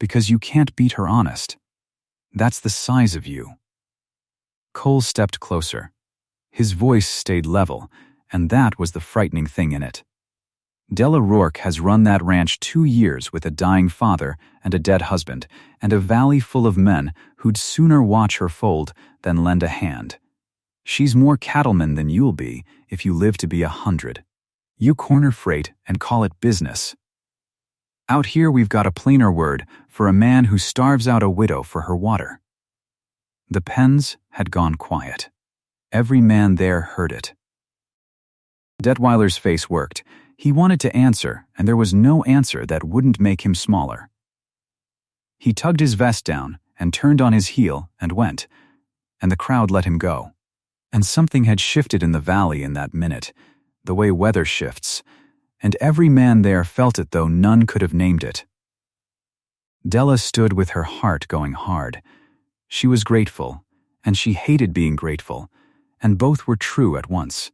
because you can't beat her honest. That's the size of you." Cole stepped closer. His voice stayed level, and that was the frightening thing in it. Della Rourke has run that ranch 2 years with a dying father and a dead husband, and a valley full of men who'd sooner watch her fold than lend a hand. She's more cattleman than you'll be if you live to be 100. You corner freight and call it business. Out here we've got a plainer word for a man who starves out a widow for her water." The pens had gone quiet. Every man there heard it. Detweiler's face worked. He wanted to answer, and there was no answer that wouldn't make him smaller. He tugged his vest down and turned on his heel and went, and the crowd let him go. And something had shifted in the valley in that minute, the way weather shifts, and every man there felt it though none could have named it. Della stood with her heart going hard. She was grateful, and she hated being grateful, and both were true at once.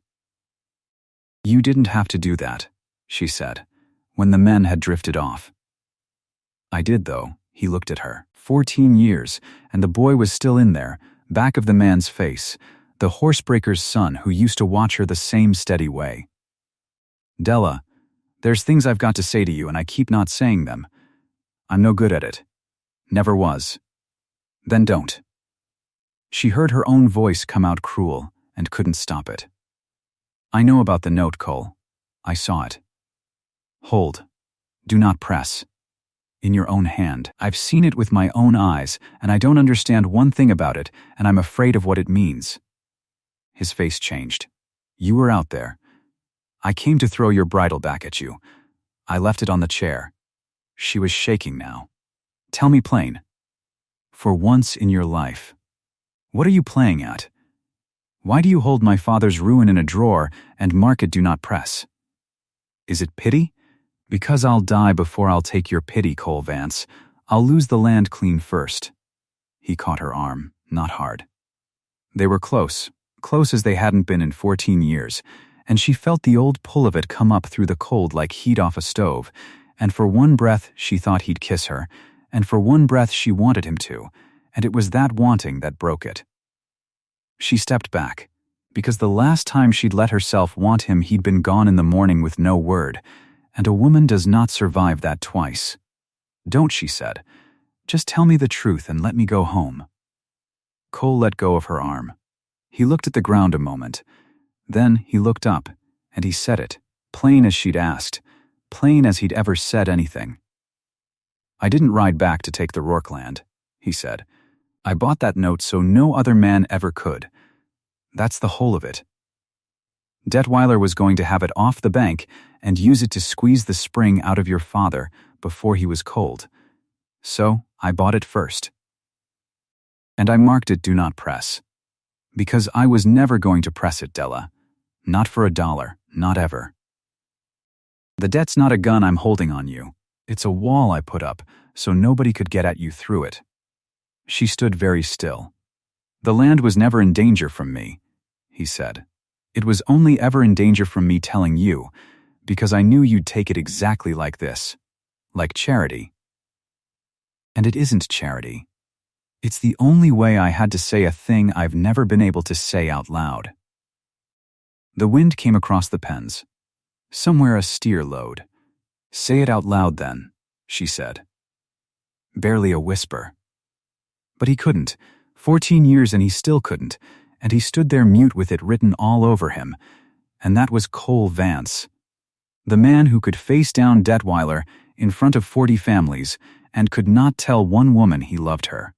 "You didn't have to do that," she said, when the men had drifted off. "I did, though," he looked at her. 14 years, and the boy was still in there, back of the man's face, the horsebreaker's son who used to watch her the same steady way. "Della, there's things I've got to say to you and I keep not saying them. I'm no good at it. Never was." "Then don't." She heard her own voice come out cruel and couldn't stop it. "I know about the note, Cole. I saw it. Hold. Do not press. In your own hand. I've seen it with my own eyes, and I don't understand one thing about it, and I'm afraid of what it means." His face changed. "You were out there. I came to throw your bridle back at you. I left it on the chair." She was shaking now. "Tell me plain. For once in your life. What are you playing at? Why do you hold my father's ruin in a drawer and mark it do not press? Is it pity? Because I'll die before I'll take your pity, Cole Vance. I'll lose the land clean first." He caught her arm, not hard. They were close as they hadn't been in 14 years, and she felt the old pull of it come up through the cold like heat off a stove, and for one breath she thought he'd kiss her, and for one breath she wanted him to, and it was that wanting that broke it. She stepped back, because the last time she'd let herself want him he'd been gone in the morning with no word, and a woman does not survive that twice. "Don't," she said. "Just tell me the truth and let me go home." Cole let go of her arm. He looked at the ground a moment. Then he looked up, and he said it, plain as she'd asked, plain as he'd ever said anything. "I didn't ride back to take the Rourke land," he said. "I bought that note so no other man ever could. That's the whole of it. Detweiler was going to have it off the bank and use it to squeeze the spring out of your father before he was cold. So I bought it first. And I marked it do not press. Because I was never going to press it, Della. Not for $1, not ever. The debt's not a gun I'm holding on you. It's a wall I put up so nobody could get at you through it." She stood very still. "The land was never in danger from me," he said. "It was only ever in danger from me telling you, because I knew you'd take it exactly like this, like charity. And it isn't charity. It's the only way I had to say a thing I've never been able to say out loud." The wind came across the pens. "Somewhere a steer lode. Say it out loud then," she said. Barely a whisper. But he couldn't. 14 years and he still couldn't, and he stood there mute with it written all over him, and that was Cole Vance. The man who could face down Detweiler in front of 40 families and could not tell one woman he loved her.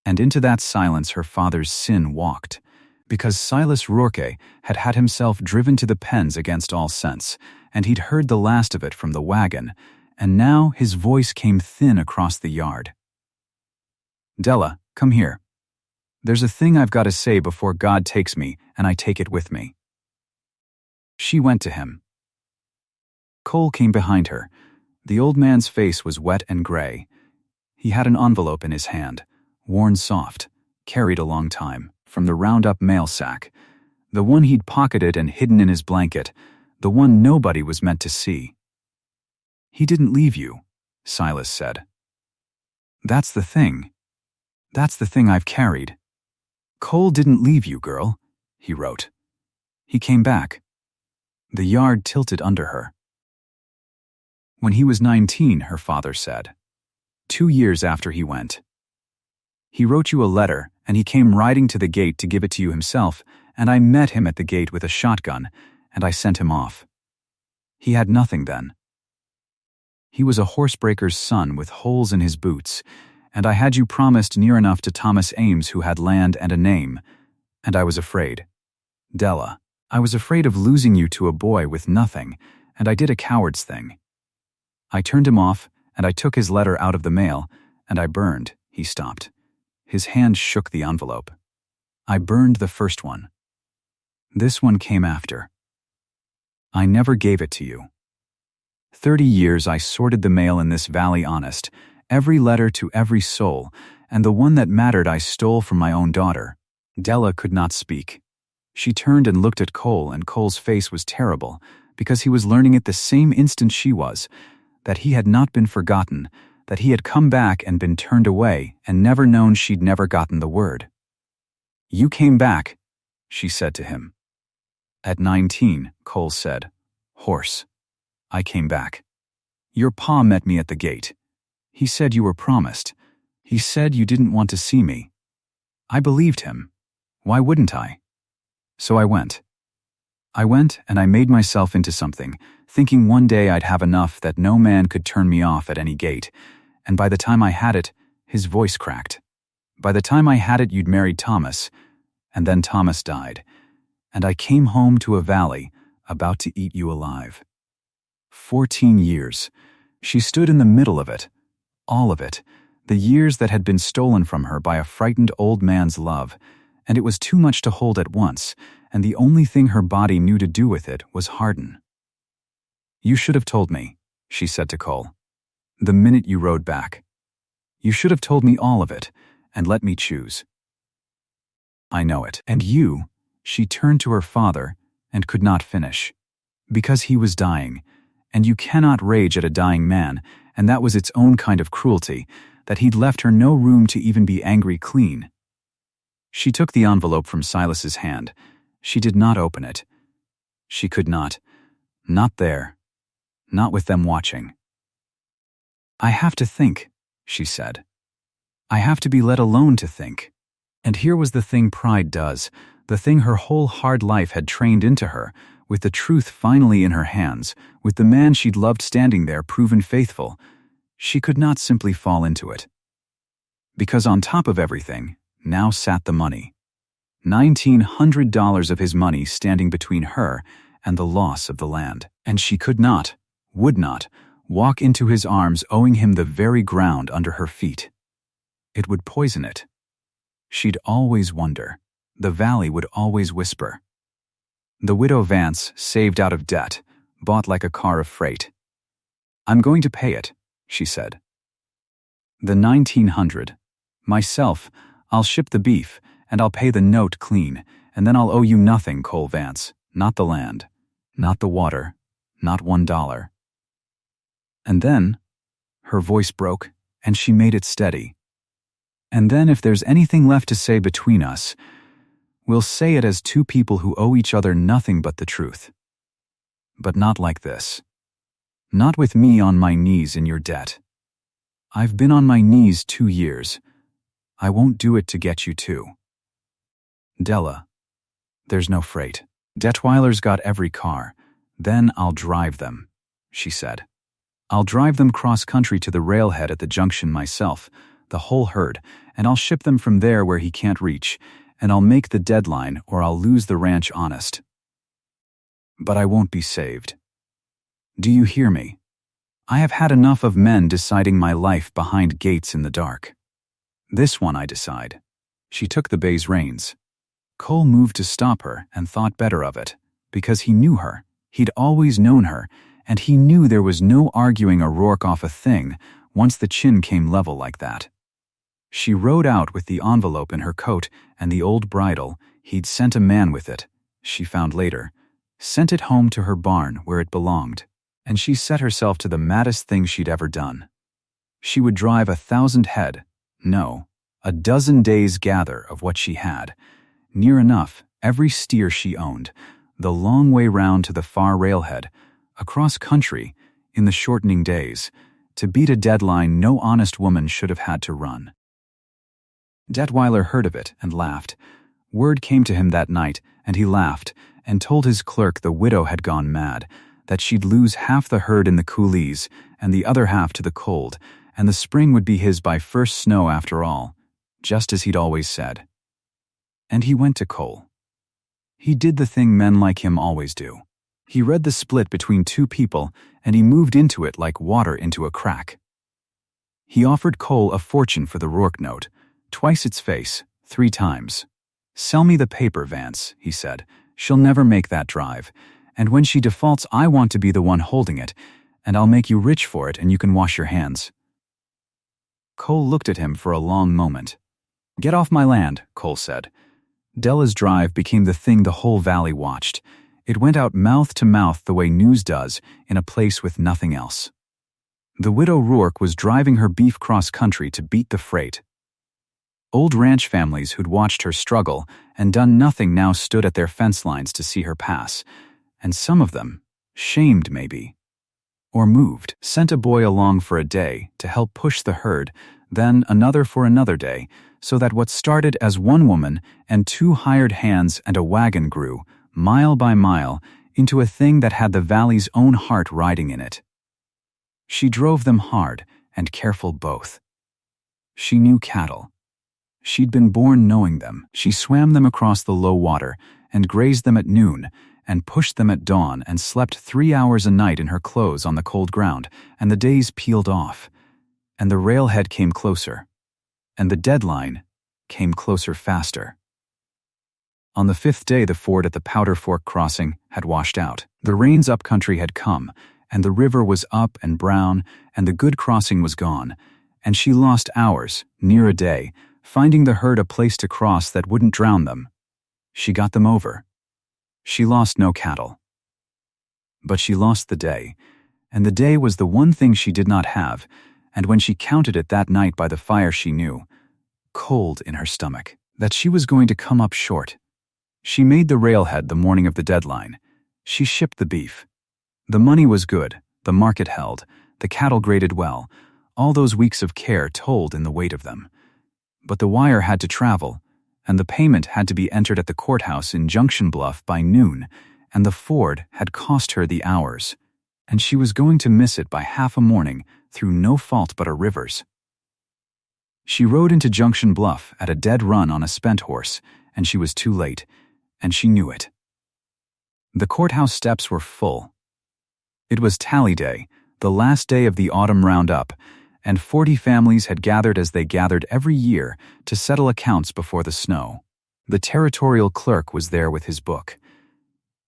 And into that silence her father's sin walked, because Silas Rourke had had himself driven to the pens against all sense, and he'd heard the last of it from the wagon, and now his voice came thin across the yard. "Della, come here. There's a thing I've got to say before God takes me, and I take it with me." She went to him. Cole came behind her. The old man's face was wet and gray. He had an envelope in his hand, worn soft, carried a long time, from the round-up mail sack, the one he'd pocketed and hidden in his blanket, the one nobody was meant to see. "He didn't leave you," Silas said. That's the thing. That's the thing I've carried. Cole didn't leave you, girl, he wrote. He came back. The yard tilted under her. When he was 19, her father said. 2 years after he went. He wrote you a letter, and he came riding to the gate to give it to you himself, and I met him at the gate with a shotgun, and I sent him off. He had nothing then. He was a horsebreaker's son with holes in his boots, and I had you promised near enough to Thomas Ames who had land and a name, and I was afraid. Della, I was afraid of losing you to a boy with nothing, and I did a coward's thing. I turned him off, and I took his letter out of the mail, and I burned. He stopped. His hand shook the envelope. I burned the first one. This one came after. I never gave it to you. 30 years I sorted the mail in this valley honest, every letter to every soul, and the one that mattered I stole from my own daughter. Della could not speak. She turned and looked at Cole, and Cole's face was terrible, because he was learning it the same instant she was, that he had not been forgotten, that he had come back and been turned away and never known she'd never gotten the word. You came back, she said to him. At 19, Cole said, Horse. I came back. Your pa met me at the gate. He said you were promised. He said you didn't want to see me. I believed him. Why wouldn't I? So I went. I went and I made myself into something, thinking one day I'd have enough that no man could turn me off at any gate, and by the time I had it, his voice cracked. By the time I had it, you'd married Thomas, and then Thomas died, and I came home to a valley about to eat you alive. 14 years. She stood in the middle of it, all of it, the years that had been stolen from her by a frightened old man's love, and it was too much to hold at once, and the only thing her body knew to do with it was harden. You should have told me, she said to Cole, the minute you rode back. You should have told me all of it, and let me choose. I know it. And you, she turned to her father, and could not finish. Because he was dying, and you cannot rage at a dying man, and that was its own kind of cruelty, that he'd left her no room to even be angry clean. She took the envelope from Silas's hand. She did not open it. She could not. Not there. Not with them watching. I have to think, she said. I have to be let alone to think. And here was the thing pride does, the thing her whole hard life had trained into her, with the truth finally in her hands, with the man she'd loved standing there proven faithful. She could not simply fall into it. Because on top of everything, now sat the money. $1,900 of his money standing between her and the loss of the land. And she could not, would not, walk into his arms owing him the very ground under her feet. It would poison it. She'd always wonder. The valley would always whisper. The widow Vance, saved out of debt, bought like a car of freight. I'm going to pay it, she said. The 1,900. Myself, I'll ship the beef, and I'll pay the note clean, and then I'll owe you nothing, Cole Vance, not the land, not the water, not $1. And then, her voice broke, and she made it steady. And then if there's anything left to say between us, we'll say it as two people who owe each other nothing but the truth. But not like this. Not with me on my knees in your debt. I've been on my knees 2 years. I won't do it to get you too. Della, there's no freight. Detweiler's got every car. Then I'll drive them, she said. I'll drive them cross-country to the railhead at the junction myself, the whole herd, and I'll ship them from there where he can't reach, and I'll make the deadline or I'll lose the ranch honest. But I won't be saved. Do you hear me? I have had enough of men deciding my life behind gates in the dark. This one I decide. She took the bay's reins. Cole moved to stop her and thought better of it, because he knew her. He'd always known her, and he knew there was no arguing a Rourke off a thing once the chin came level like that. She rode out with the envelope in her coat and the old bridle. He'd sent a man with it, she found later, sent it home to her barn where it belonged, and she set herself to the maddest thing she'd ever done. She would drive 1,000 head, no, a dozen days' gather of what she had, near enough every steer she owned, the long way round to the far railhead, across country, in the shortening days, to beat a deadline no honest woman should have had to run. Detweiler heard of it and laughed. Word came to him that night, and he laughed, and told his clerk the widow had gone mad, that she'd lose half the herd in the coulees, and the other half to the cold, and the spring would be his by first snow after all, just as he'd always said. And he went to Cole. He did the thing men like him always do. He read the split between two people, and he moved into it like water into a crack. He offered Cole a fortune for the Rourke note, twice its face, 3 times. "Sell me the paper, Vance," he said. "She'll never make that drive, and when she defaults I want to be the one holding it, and I'll make you rich for it and you can wash your hands." Cole looked at him for a long moment. "Get off my land," Cole said. Della's drive became the thing the whole valley watched. It went out mouth to mouth the way news does in a place with nothing else. The widow Rourke was driving her beef cross-country to beat the freight. Old ranch families who'd watched her struggle and done nothing now stood at their fence lines to see her pass, and some of them, shamed maybe, or moved, sent a boy along for a day to help push the herd, then another for another day, so that what started as one woman and 2 hired hands and a wagon grew, mile by mile, into a thing that had the valley's own heart riding in it. She drove them hard and careful both. She knew cattle. She'd been born knowing them. She swam them across the low water and grazed them at noon and pushed them at dawn and slept 3 hours a night in her clothes on the cold ground, and the days peeled off, and the railhead came closer, and the deadline came closer faster. On the 5th day the ford at the Powder Fork crossing had washed out. The rains up country had come, and the river was up and brown, and the good crossing was gone, and she lost hours, near a day, finding the herd a place to cross that wouldn't drown them. She got them over. She lost no cattle. But she lost the day, and the day was the one thing she did not have, and when she counted it that night by the fire she knew, cold in her stomach, that she was going to come up short. She made the railhead the morning of the deadline. She shipped the beef. The money was good, the market held, the cattle graded well, all those weeks of care told in the weight of them. But the wire had to travel, and the payment had to be entered at the courthouse in Junction Bluff by noon, and the ford had cost her the hours, and she was going to miss it by half a morning through no fault but a river's. She rode into Junction Bluff at a dead run on a spent horse, and she was too late, and she knew it. The courthouse steps were full. It was tally day, the last day of the autumn roundup, and 40 families had gathered as they gathered every year to settle accounts before the snow. The territorial clerk was there with his book.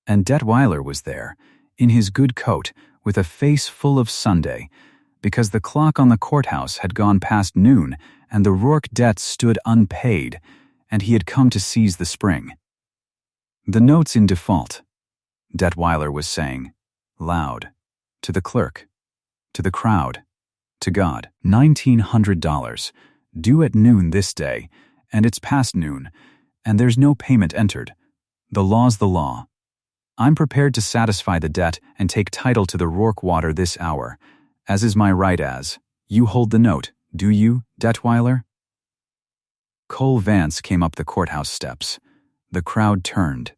And Detweiler was there, in his good coat, with a face full of Sunday, because the clock on the courthouse had gone past noon and the Rourke debts stood unpaid, and he had come to seize the spring. "The note's in default," Detweiler was saying, loud, to the clerk, to the crowd, to God. $1,900, due at noon this day, and it's past noon, and there's no payment entered. The law's the law. I'm prepared to satisfy the debt and take title to the Rourke water this hour, as is my right as. You hold the note, do you, Detweiler? Cole Vance came up the courthouse steps. The crowd turned.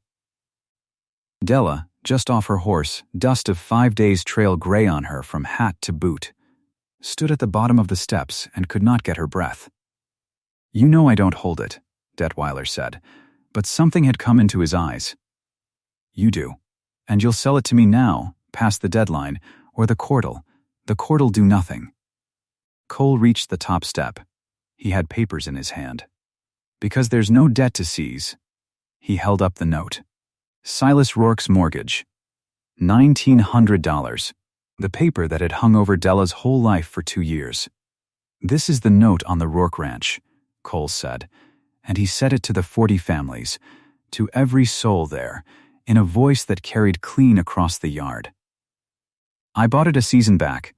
Della, just off her horse, dust of 5 days' trail gray on her from hat to boot, stood at the bottom of the steps and could not get her breath. "You know I don't hold it," Detweiler said, but something had come into his eyes. "You do, and you'll sell it to me now, past the deadline, or the court'll do nothing." Cole reached the top step. He had papers in his hand. "Because there's no debt to seize." He held up the note. Silas Rourke's mortgage. $1,900. The paper that had hung over Della's whole life for 2 years. "This is the note on the Rourke ranch," Cole said, and he said it to the 40 families, to every soul there, in a voice that carried clean across the yard. "I bought it a season back.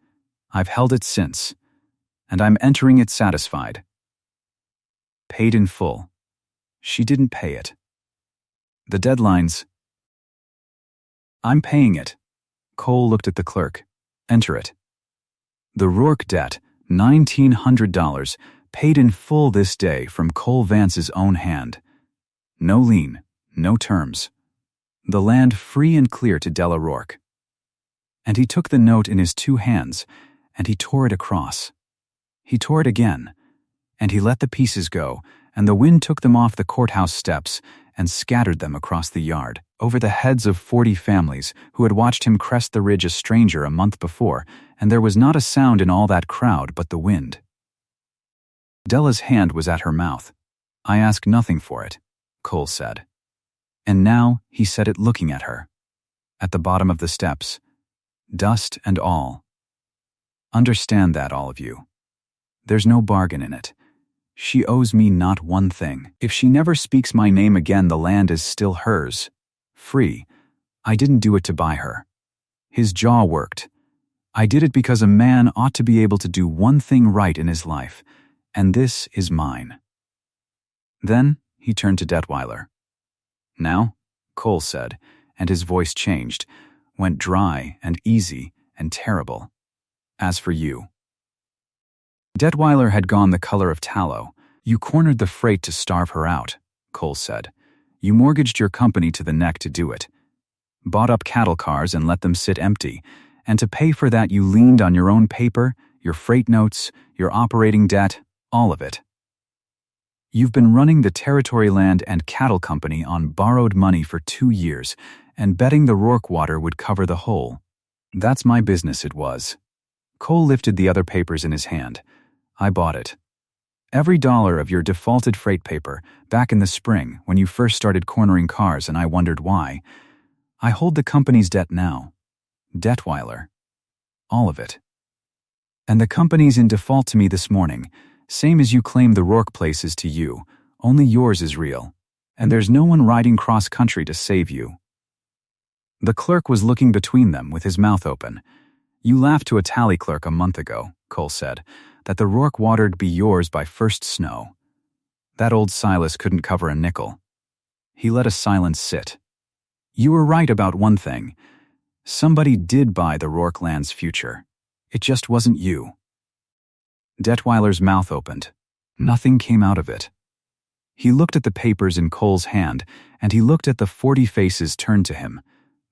I've held it since. and I'm entering it satisfied. Paid in full. She didn't pay it. The deadlines. I'm paying it. Cole looked at the clerk. Enter it. The Rourke debt, $1,900, paid in full this day from Cole Vance's own hand. No lien, no terms. The land free and clear to Della Rourke. And he took the note in his two hands, and he tore it across. He tore it again, and he let the pieces go, and the wind took them off the courthouse steps and scattered them across the yard, over the heads of 40 families who had watched him crest the ridge a stranger a month before, and there was not a sound in all that crowd but the wind. Della's hand was at her mouth. I ask nothing for it, Cole said. And now he said it looking at her. At the bottom of the steps. Dust and all. Understand that, all of you. There's no bargain in it. She owes me not one thing. If she never speaks my name again, the land is still hers. Free. I didn't do it to buy her. His jaw worked. I did it because a man ought to be able to do one thing right in his life, and this is mine. Then he turned to Detweiler. Now, Cole said, and his voice changed, went dry and easy and terrible. As for you. Detweiler had gone the color of tallow. You cornered the freight to starve her out, Cole said. You mortgaged your company to the neck to do it. Bought up cattle cars and let them sit empty, and to pay for that you leaned on your own paper, your freight notes, your operating debt, all of it. You've been running the Territory Land and Cattle Company on borrowed money for 2 years, and betting the Rourke water would cover the whole. That's my business, it was. Cole lifted the other papers in his hand. I bought it. Every dollar of your defaulted freight paper, back in the spring when you first started cornering cars and I wondered why. I hold the company's debt now. Detweiler. All of it. And the company's in default to me this morning, same as you claim the Rourke place is to you, only yours is real. And there's no one riding cross-country to save you. The clerk was looking between them with his mouth open. You laughed to a tally clerk a month ago, Cole said, that the Rourke water'd be yours by first snow. That old Silas couldn't cover a nickel. He let a silence sit. You were right about one thing. Somebody did buy the Rourke land's future. It just wasn't you. Detweiler's mouth opened. Nothing came out of it. He looked at the papers in Cole's hand, and he looked at the 40 faces turned to him,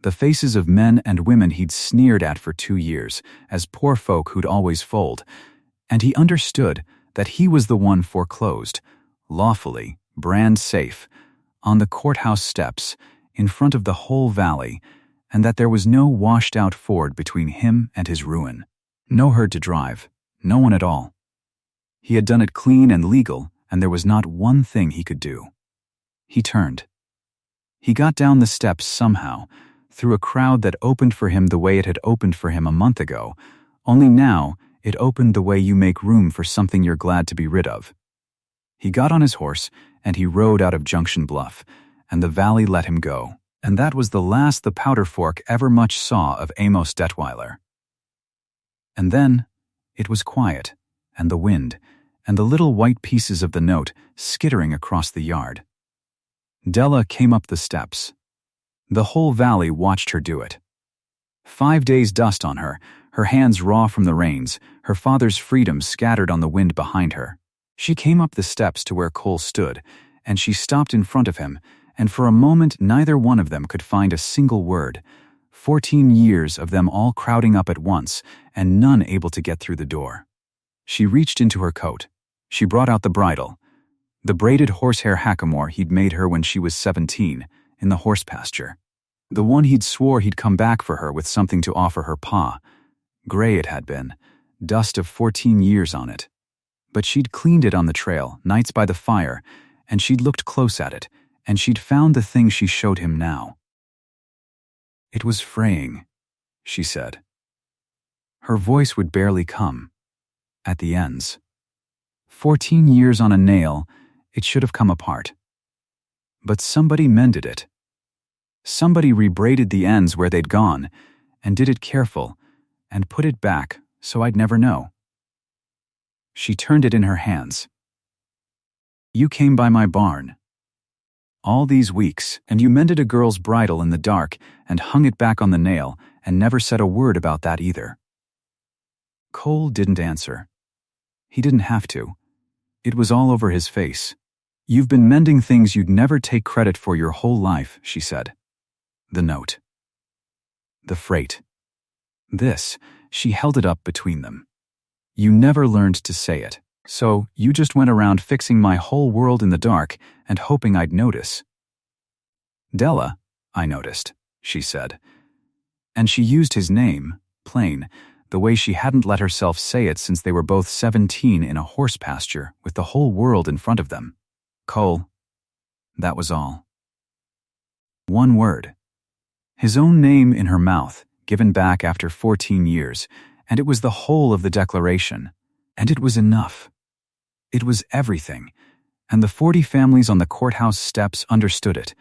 the faces of men and women he'd sneered at for 2 years, as poor folk who'd always fold, and he understood that he was the one foreclosed, lawfully, brand safe, on the courthouse steps, in front of the whole valley, and that there was no washed-out ford between him and his ruin. No herd to drive, no one at all. He had done it clean and legal, and there was not one thing he could do. He turned. He got down the steps somehow, through a crowd that opened for him the way it had opened for him a month ago, only now it opened the way you make room for something you're glad to be rid of. He got on his horse, and he rode out of Junction Bluff, and the valley let him go, and that was the last the Powder Fork ever much saw of Amos Detweiler. And then it was quiet, and the wind, and the little white pieces of the note skittering across the yard. Della came up the steps. The whole valley watched her do it. 5 days' dust on her, her hands raw from the rains, her father's freedom scattered on the wind behind her. She came up the steps to where Cole stood, and she stopped in front of him, and for a moment neither one of them could find a single word. 14 years of them all crowding up at once, and none able to get through the door. She reached into her coat. She brought out the bridle, the braided horsehair hackamore he'd made her when she was 17, in the horse pasture. The one he'd swore he'd come back for her with something to offer her pa. Gray it had been, dust of 14 years on it. But she'd cleaned it on the trail, nights by the fire, and she'd looked close at it, and she'd found the thing she showed him now. It was fraying, she said. Her voice would barely come. At the ends. 14 years on a nail, it should have come apart. But somebody mended it. Somebody rebraided the ends where they'd gone, and did it careful, and put it back so I'd never know. She turned it in her hands. "You came by my barn all these weeks, and you mended a girl's bridle in the dark and hung it back on the nail and never said a word about that either." Cole didn't answer. He didn't have to. It was all over his face. "You've been mending things you'd never take credit for your whole life," she said. The note. The freight. This, she held it up between them. "You never learned to say it. So you just went around fixing my whole world in the dark and hoping I'd notice." "Della, I noticed," she said. And she used his name, plain, the way she hadn't let herself say it since they were both 17 in a horse pasture with the whole world in front of them. Cole. That was all. One word. His own name in her mouth, given back after 14 years, and it was the whole of the declaration. And it was enough. It was everything, and the 40 families on the courthouse steps understood it,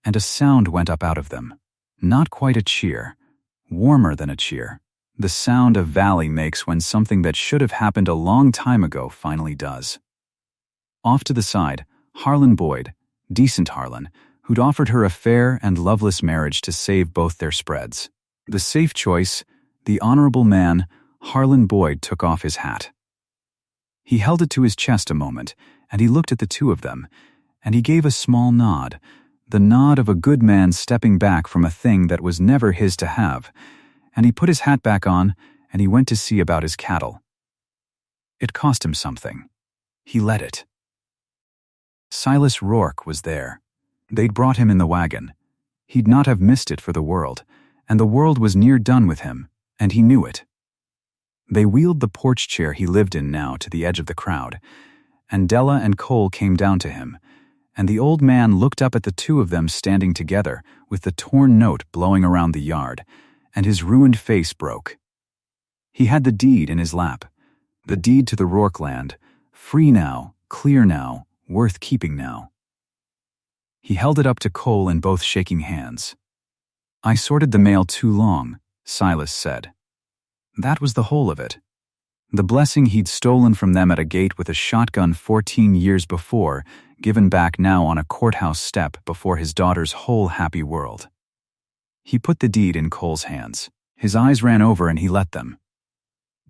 and a sound went up out of them. Not quite a cheer, warmer than a cheer. The sound a valley makes when something that should have happened a long time ago finally does. Off to the side, Harlan Boyd, decent Harlan, who'd offered her a fair and loveless marriage to save both their spreads. The safe choice, the honorable man, Harlan Boyd took off his hat. He held it to his chest a moment, and he looked at the two of them, and he gave a small nod, the nod of a good man stepping back from a thing that was never his to have, and he put his hat back on, and he went to see about his cattle. It cost him something. He let it. Silas Rourke was there. They'd brought him in the wagon. He'd not have missed it for the world, and the world was near done with him, and he knew it. They wheeled the porch chair he lived in now to the edge of the crowd, and Della and Cole came down to him, and the old man looked up at the two of them standing together with the torn note blowing around the yard, and his ruined face broke. He had the deed in his lap, the deed to the Rourke land, free now, clear now, worth keeping now. He held it up to Cole in both shaking hands. "I sorted the mail too long," Silas said. That was the whole of it. The blessing he'd stolen from them at a gate with a shotgun 14 years before, given back now on a courthouse step before his daughter's whole happy world. He put the deed in Cole's hands. His eyes ran over and he let them.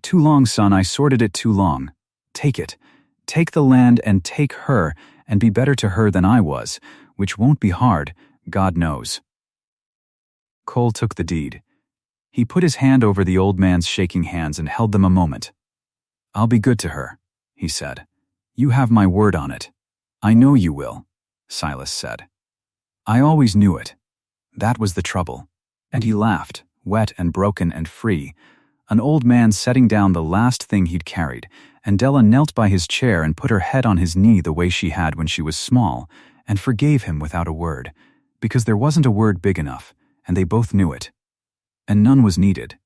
"Too long, son, I sorted it too long. Take it. Take the land and take her and be better to her than I was, which won't be hard, God knows." Cole took the deed. He put his hand over the old man's shaking hands and held them a moment. "I'll be good to her," he said. "You have my word on it." "I know you will," Silas said. "I always knew it. That was the trouble." And he laughed, wet and broken and free, an old man setting down the last thing he'd carried, and Della knelt by his chair and put her head on his knee the way she had when she was small, and forgave him without a word, because there wasn't a word big enough, and they both knew it. And none was needed.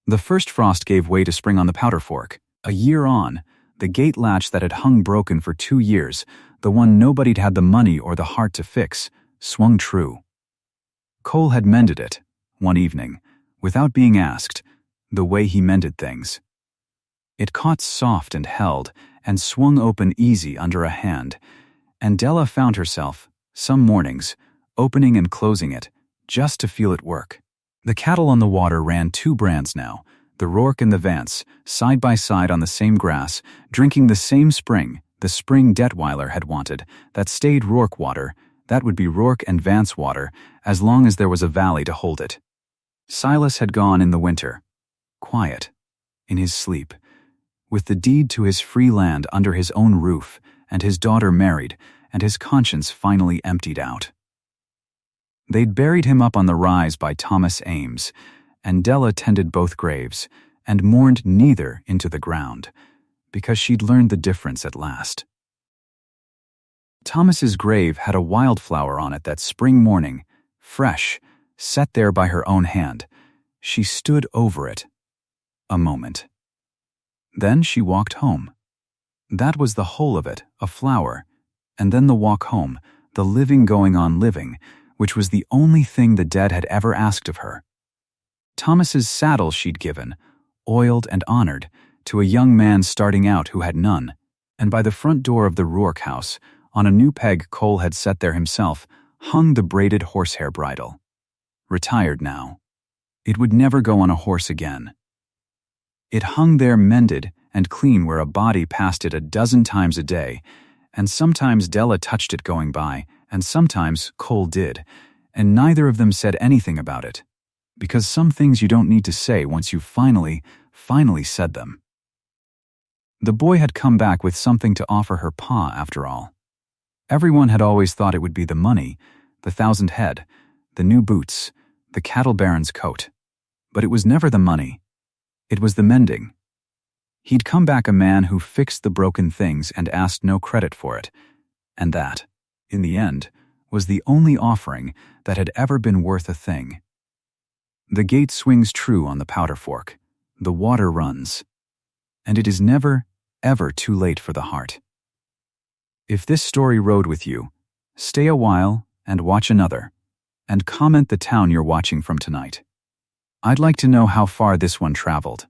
The first frost gave way to spring on the powder fork. A year on, the gate latch that had hung broken for 2 years, the one nobody'd had the money or the heart to fix, swung true. Cole had mended it, one evening, without being asked, the way he mended things. It caught soft and held, and swung open easy under a hand, and Della found herself, some mornings, opening and closing it, just to feel it work. The cattle on the water ran 2 brands now, the Rourke and the Vance, side by side on the same grass, drinking the same spring, the spring Detweiler had wanted, that stayed Rourke water, that would be Rourke and Vance water, as long as there was a valley to hold it. Silas had gone in the winter, quiet, in his sleep, with the deed to his free land under his own roof, and his daughter married, and his conscience finally emptied out. They'd buried him up on the rise by Thomas Ames, and Della tended both graves, and mourned neither into the ground, because she'd learned the difference at last. Thomas's grave had a wildflower on it that spring morning, fresh, set there by her own hand. She stood over it. A moment. Then she walked home. That was the whole of it, a flower, and then the walk home, the living going on living, which was the only thing the dead had ever asked of her. Thomas's saddle she'd given, oiled and honored, to a young man starting out who had none, and by the front door of the Rourke house, on a new peg Cole had set there himself, hung the braided horsehair bridle. Retired now. It would never go on a horse again. It hung there mended and clean where a body passed it a dozen times a day, and sometimes Della touched it going by, and sometimes Cole did, and neither of them said anything about it, because some things you don't need to say once you've finally said them. The boy had come back with something to offer her pa after all. Everyone had always thought it would be the money, the 1,000 head, the new boots, the cattle baron's coat. But it was never the money. It was the mending. He'd come back a man who fixed the broken things and asked no credit for it, and that, in the end, was the only offering that had ever been worth a thing. The gate swings true on the powder fork, the water runs, and it is never, ever too late for the heart. If this story rode with you, stay a while and watch another, and comment the town you're watching from tonight. I'd like to know how far this one traveled.